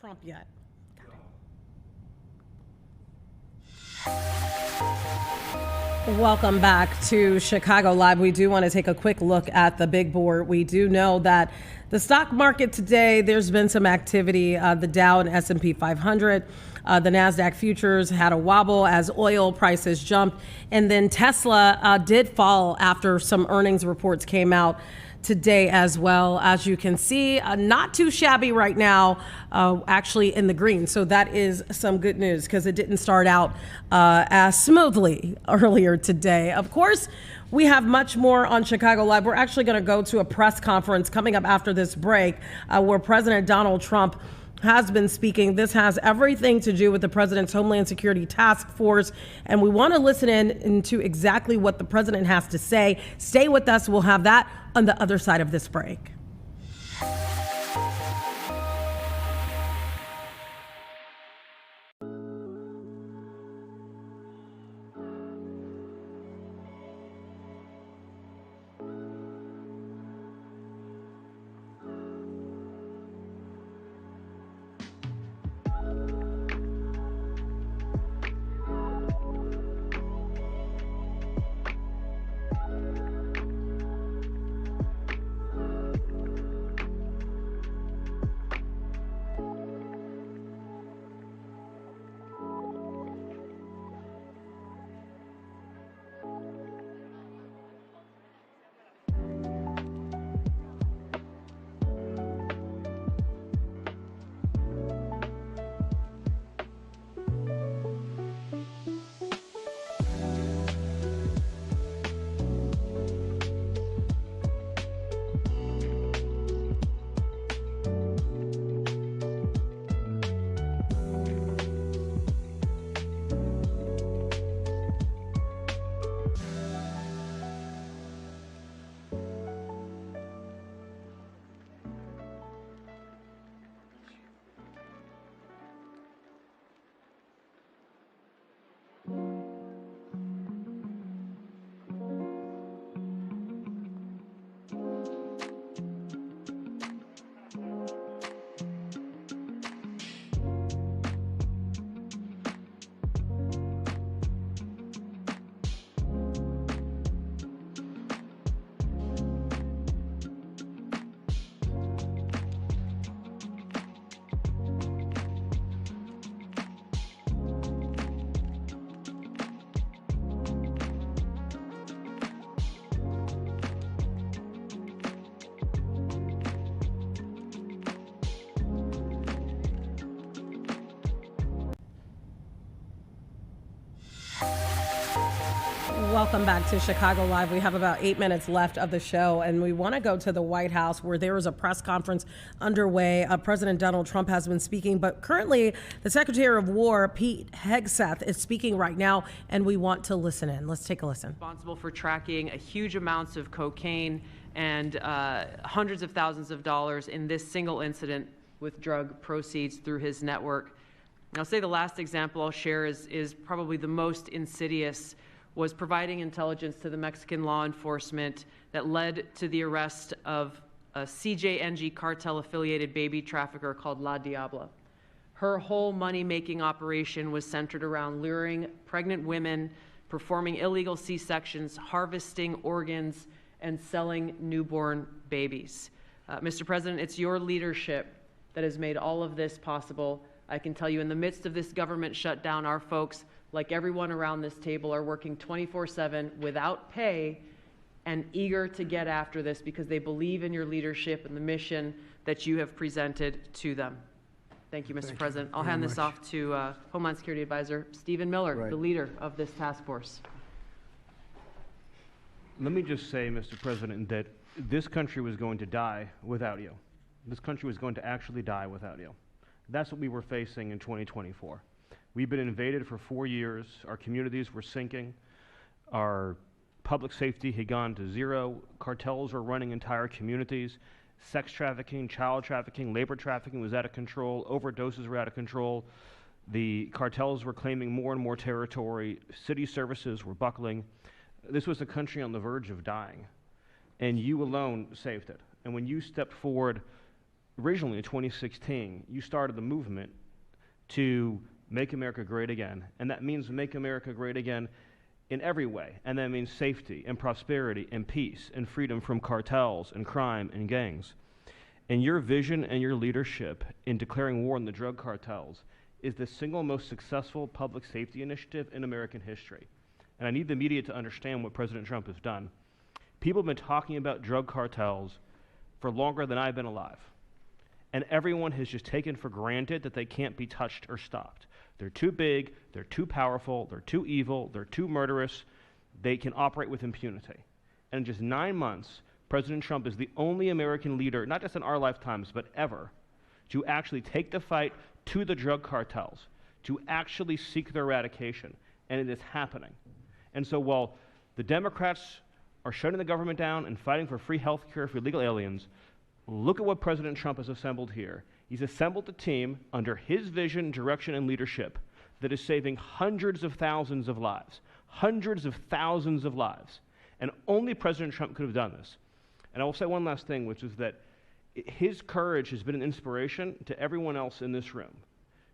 Trump yet. Welcome back to Chicago Live. We do want to take a quick look at the big board. We do know that the stock market today, there's been some activity. The Dow and S&P 500, the NASDAQ futures had a wobble as oil prices jumped. And then Tesla did fall after some earnings reports came out today as well. As you can see, not too shabby right now, actually in the green. So that is some good news because it didn't start out as smoothly earlier today. Of course, we have much more on Chicago Live. We're actually going to go to a press conference coming up after this break where President Donald Trump has been speaking. This has everything to do with the president's Homeland Security Task Force, and we want to listen into exactly what the president has to say. Stay with us. We'll have that on the other side of this break. Welcome back to Chicago Live. We have about 8 minutes left of the show, and we want to go to the White House, where there is a press conference underway. President Donald Trump has been speaking, but currently the Secretary of War, Pete Hegseth, is speaking right now, and we want to listen in. Let's take a listen. Responsible for tracking huge amounts of cocaine and hundreds of thousands of dollars in this single incident with drug proceeds through his network. And I'll say the last example I'll share is probably the most insidious, was providing intelligence to the Mexican law enforcement that led to the arrest of a CJNG cartel-affiliated baby trafficker called La Diabla. Her whole money-making operation was centered around luring pregnant women, performing illegal C-sections, harvesting organs, and selling newborn babies. Mr. President, it's your leadership that has made all of this possible. I can tell you, in the midst of this government shutdown, our folks, like everyone around this table, are working 24/7 without pay and eager to get after this because they believe in your leadership and the mission that you have presented to them. Thank you, Mr. President. I'll hand this off to Homeland Security Advisor Stephen Miller, the leader of this task force. Let me just say, Mr. President, that this country was going to die without you. This country was going to actually die without you. That's what we were facing in 2024. We've been invaded for 4 years. Our communities were sinking. Our public safety had gone to zero. Cartels were running entire communities. Sex trafficking, child trafficking, labor trafficking was out of control. Overdoses were out of control. The cartels were claiming more and more territory. City services were buckling. This was a country on the verge of dying, and you alone saved it. And when you stepped forward originally in 2016, you started the movement to make America great again. And that means make America great again in every way. And that means safety and prosperity and peace and freedom from cartels and crime and gangs. And your vision and your leadership in declaring war on the drug cartels is the single most successful public safety initiative in American history. And I need the media to understand what President Trump has done. People have been talking about drug cartels for longer than I've been alive. And everyone has just taken for granted that they can't be touched or stopped. They're too big, they're too powerful, they're too evil, they're too murderous. They can operate with impunity. And in just 9 months, President Trump is the only American leader, not just in our lifetimes, but ever, to actually take the fight to the drug cartels, to actually seek their eradication, and it is happening. And so while the Democrats are shutting the government down and fighting for free health care for illegal aliens, look at what President Trump has assembled here. He's assembled a team under his vision, direction, and leadership that is saving hundreds of thousands of lives. Hundreds of thousands of lives. And only President Trump could have done this. And I will say one last thing, which is that his courage has been an inspiration to everyone else in this room.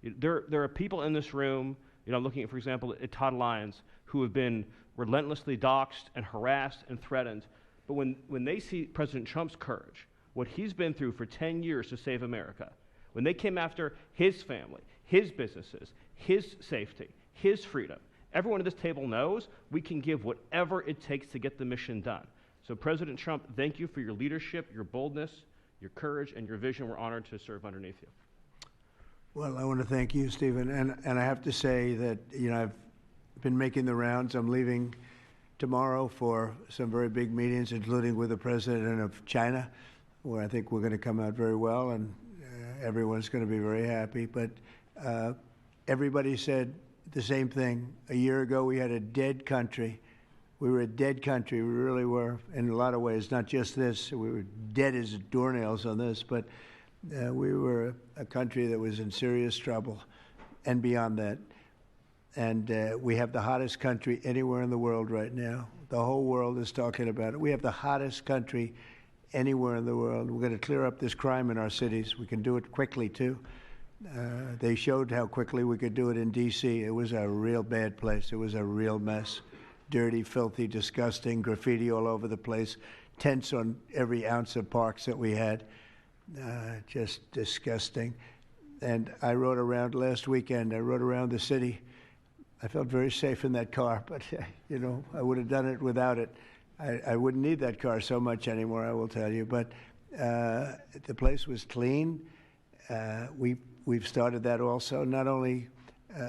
There are people in this room, I'm looking at, for example, at Todd Lyons, who have been relentlessly doxxed and harassed and threatened. But when they see President Trump's courage, what he's been through for 10 years to save America, when they came after his family, his businesses, his safety, his freedom, everyone at this table knows we can give whatever it takes to get the mission done. So President Trump, thank you for your leadership, your boldness, your courage, and your vision. We're honored to serve underneath you. Well, I want to thank you, Stephen. And I have to say that, I've been making the rounds. I'm leaving tomorrow for some very big meetings, including with the president of China, where I think we're going to come out very well, and everyone's going to be very happy. But everybody said the same thing. A year ago, we had a dead country. We were a dead country. We really were, in a lot of ways, not just this. We were dead as doornails on this, but we were a country that was in serious trouble and beyond that. And we have the hottest country anywhere in the world right now. The whole world is talking about it. We have the hottest country anywhere in the world. We're going to clear up this crime in our cities. We can do it quickly, too. They showed how quickly we could do it in D.C. It was a real bad place. It was a real mess. Dirty, filthy, disgusting, graffiti all over the place, tents on every ounce of parks that we had. Just disgusting. And I rode around last weekend. I rode around the city. I felt very safe in that car, but, I would have done it without it. I wouldn't need that car so much anymore, I will tell you. But the place was clean. We've started that also, not only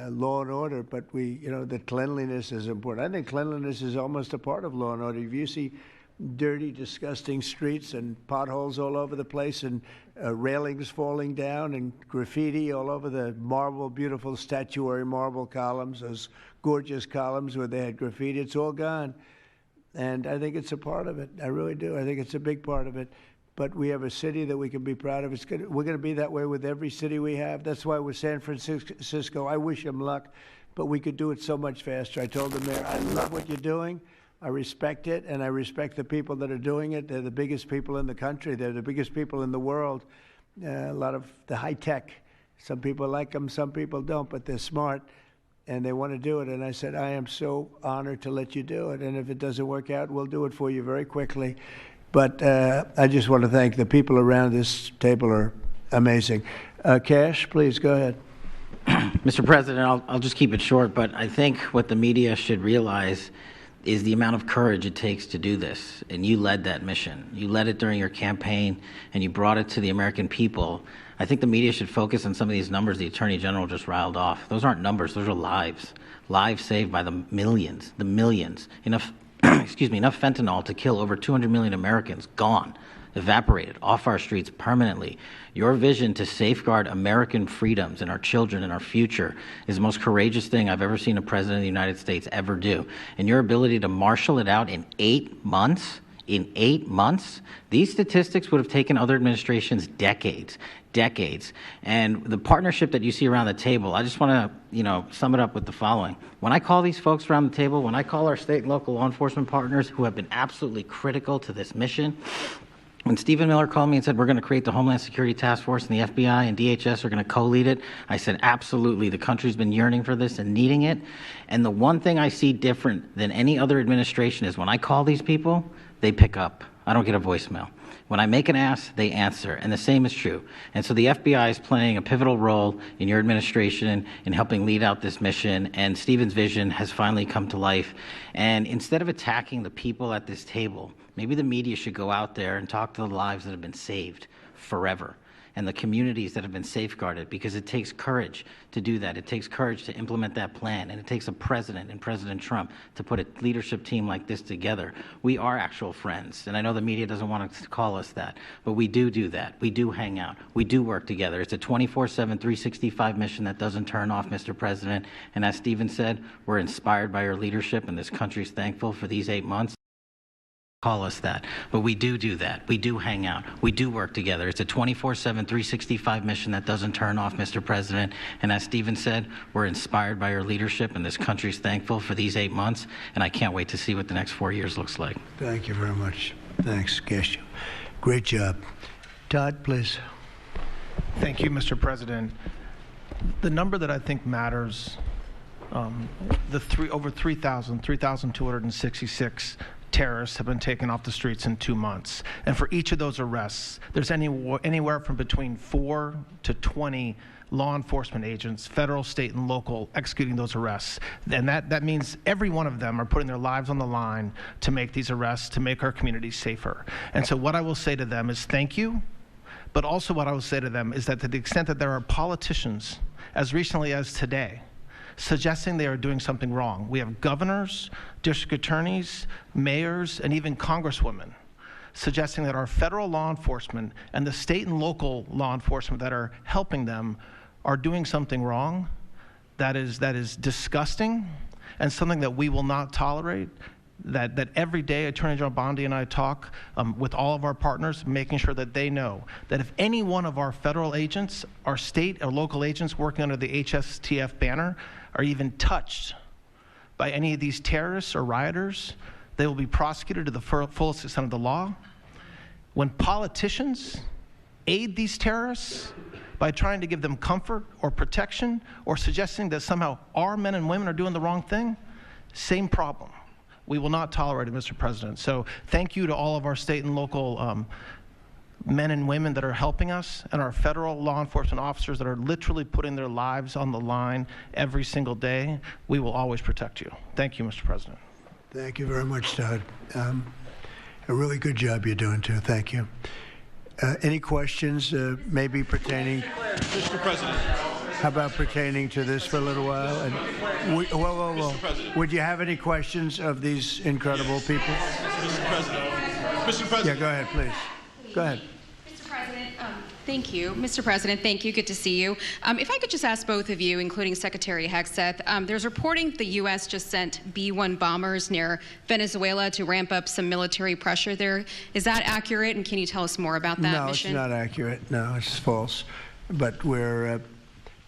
law and order, but the cleanliness is important. I think cleanliness is almost a part of law and order. If you see dirty, disgusting streets and potholes all over the place and railings falling down and graffiti all over the beautiful statuary marble columns, those gorgeous columns where they had graffiti, it's all gone. And I think it's a part of it. I really do. I think it's a big part of it. But we have a city that we can be proud of. We're going to be that way with every city we have. That's why with San Francisco, I wish them luck, but we could do it so much faster. I told the mayor, I love what you're doing. I respect it, and I respect the people that are doing it. They're the biggest people in the country. They're the biggest people in the world. A lot of the high tech. Some people like them, some people don't, but they're smart, and they want to do it. And I said, I am so honored to let you do it. And if it doesn't work out, we'll do it for you very quickly. But I just want to thank the people around this table are amazing. Cash, please go ahead. Mr. President, I'll just keep it short, but I think what the media should realize is the amount of courage it takes to do this. And you led that mission. You led it during your campaign, and you brought it to the American people. I think the media should focus on some of these numbers the Attorney General just riled off. Those aren't numbers, those are lives. Lives saved by the millions. Enough enough fentanyl to kill over 200 million Americans, gone, evaporated off our streets permanently. Your vision to safeguard American freedoms and our children and our future is the most courageous thing I've ever seen a president of the United States ever do. And your ability to marshal it out in 8 months, these statistics would have taken other administrations decades. And the partnership that you see around the table, I just want to, sum it up with the following. When I call these folks around the table, when I call our state and local law enforcement partners who have been absolutely critical to this mission, when Stephen Miller called me and said, we're going to create the Homeland Security Task Force and the FBI and DHS are going to co-lead it, I said, absolutely. The country's been yearning for this and needing it. And the one thing I see different than any other administration is when I call these people, they pick up. I don't get a voicemail. When I make an ask, they answer, and the same is true. And so the FBI is playing a pivotal role in your administration in helping lead out this mission, and Stephen's vision has finally come to life. And instead of attacking the people at this table, maybe the media should go out there and talk to the lives that have been saved forever. and the communities that have been safeguarded, because it takes courage to do that. It takes courage to implement that plan, and it takes a president and President Trump to put a leadership team like this together. We are actual friends, and I know the media doesn't want to call us that, but we do that. We do hang out. We do work together. It's a 24/7, 365 mission that doesn't turn off, Mr. President. And as Stephen said, we're inspired by your leadership, and this country's thankful for these 8 months. Call us that, but we do that. We do hang out. We do work together. It's a 24/7, 365 mission that doesn't turn off, Mr. President. And as Stephen said, we're inspired by your leadership, and this country's thankful for these 8 months, and I can't wait to see what the next 4 years looks like. Thank you very much. Thanks, Garcia. Great job. Todd, please. Thank you, Mr. President. The number that I think matters, over 3,266 terrorists have been taken off the streets in 2 months. And for each of those arrests, there's anywhere from between 4 to 20 law enforcement agents, federal, state, and local, executing those arrests. And that means every one of them are putting their lives on the line to make these arrests, to make our communities safer. And so what I will say to them is thank you, but also what I will say to them is that to the extent that there are politicians, as recently as today, suggesting they are doing something wrong. We have governors, district attorneys, mayors, and even congresswomen suggesting that our federal law enforcement and the state and local law enforcement that are helping them are doing something wrong. That is disgusting and something that we will not tolerate. That every day Attorney General Bondi and I talk with all of our partners, making sure that they know that if any one of our federal agents, our state or local agents working under the HSTF banner are even touched by any of these terrorists or rioters, they will be prosecuted to the fullest extent of the law. When politicians aid these terrorists by trying to give them comfort or protection or suggesting that somehow our men and women are doing the wrong thing, same problem. We will not tolerate it, Mr. President. So thank you to all of our state and local men and women that are helping us, and our federal law enforcement officers that are literally putting their lives on the line every single day. We will always protect you. Thank you, Mr. President. Thank you very much, Todd. A really good job you're doing, too. Thank you. Any questions maybe pertaining? Mr. President. How about pertaining to this for a little while? And whoa. Would you have any questions of these incredible people? Mr. President. Mr. President. Yeah, go ahead, please. Go ahead. Mr. President, thank you. Mr. President, thank you. Good to see you. If I could just ask both of you, including Secretary Hegseth, there's reporting the U.S. just sent B-1 bombers near Venezuela to ramp up some military pressure there. Is that accurate, and can you tell us more about that mission? No, it's not accurate. No, it's false. But we're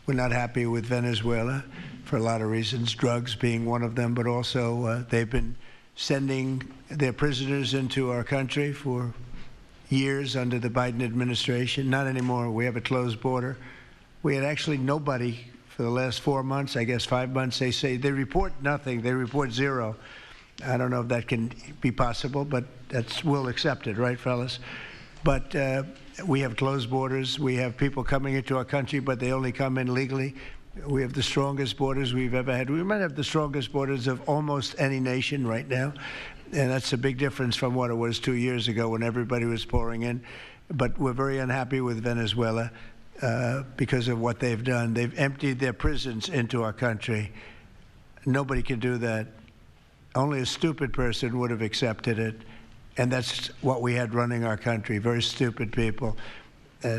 not happy with Venezuela for a lot of reasons, drugs being one of them, but also they've been sending their prisoners into our country for years under the Biden administration. Not anymore. We have a closed border. We had actually nobody for the last 4 months, I guess 5 months. They say they report nothing. They report zero. I don't know if that can be possible, but we'll accept it, right, fellas? But we have closed borders. We have people coming into our country, but they only come in legally. We have the strongest borders we've ever had. We might have the strongest borders of almost any nation right now. And that's a big difference from what it was 2 years ago when everybody was pouring in. But we're very unhappy with Venezuela because of what they've done. They've emptied their prisons into our country. Nobody can do that. Only a stupid person would have accepted it. And that's what we had running our country, very stupid people.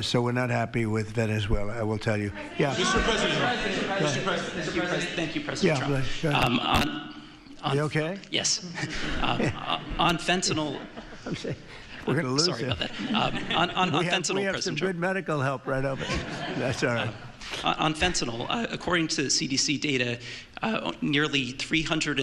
So we're not happy with Venezuela, I will tell you. Yeah. Mr. President. Mr. President. Thank you, President Trump. You okay? Yes. On fentanyl. We're going to lose Sorry it. about that. On fentanyl, we have President some good medical help right over there. That's all right. On fentanyl, according to CDC data, nearly 300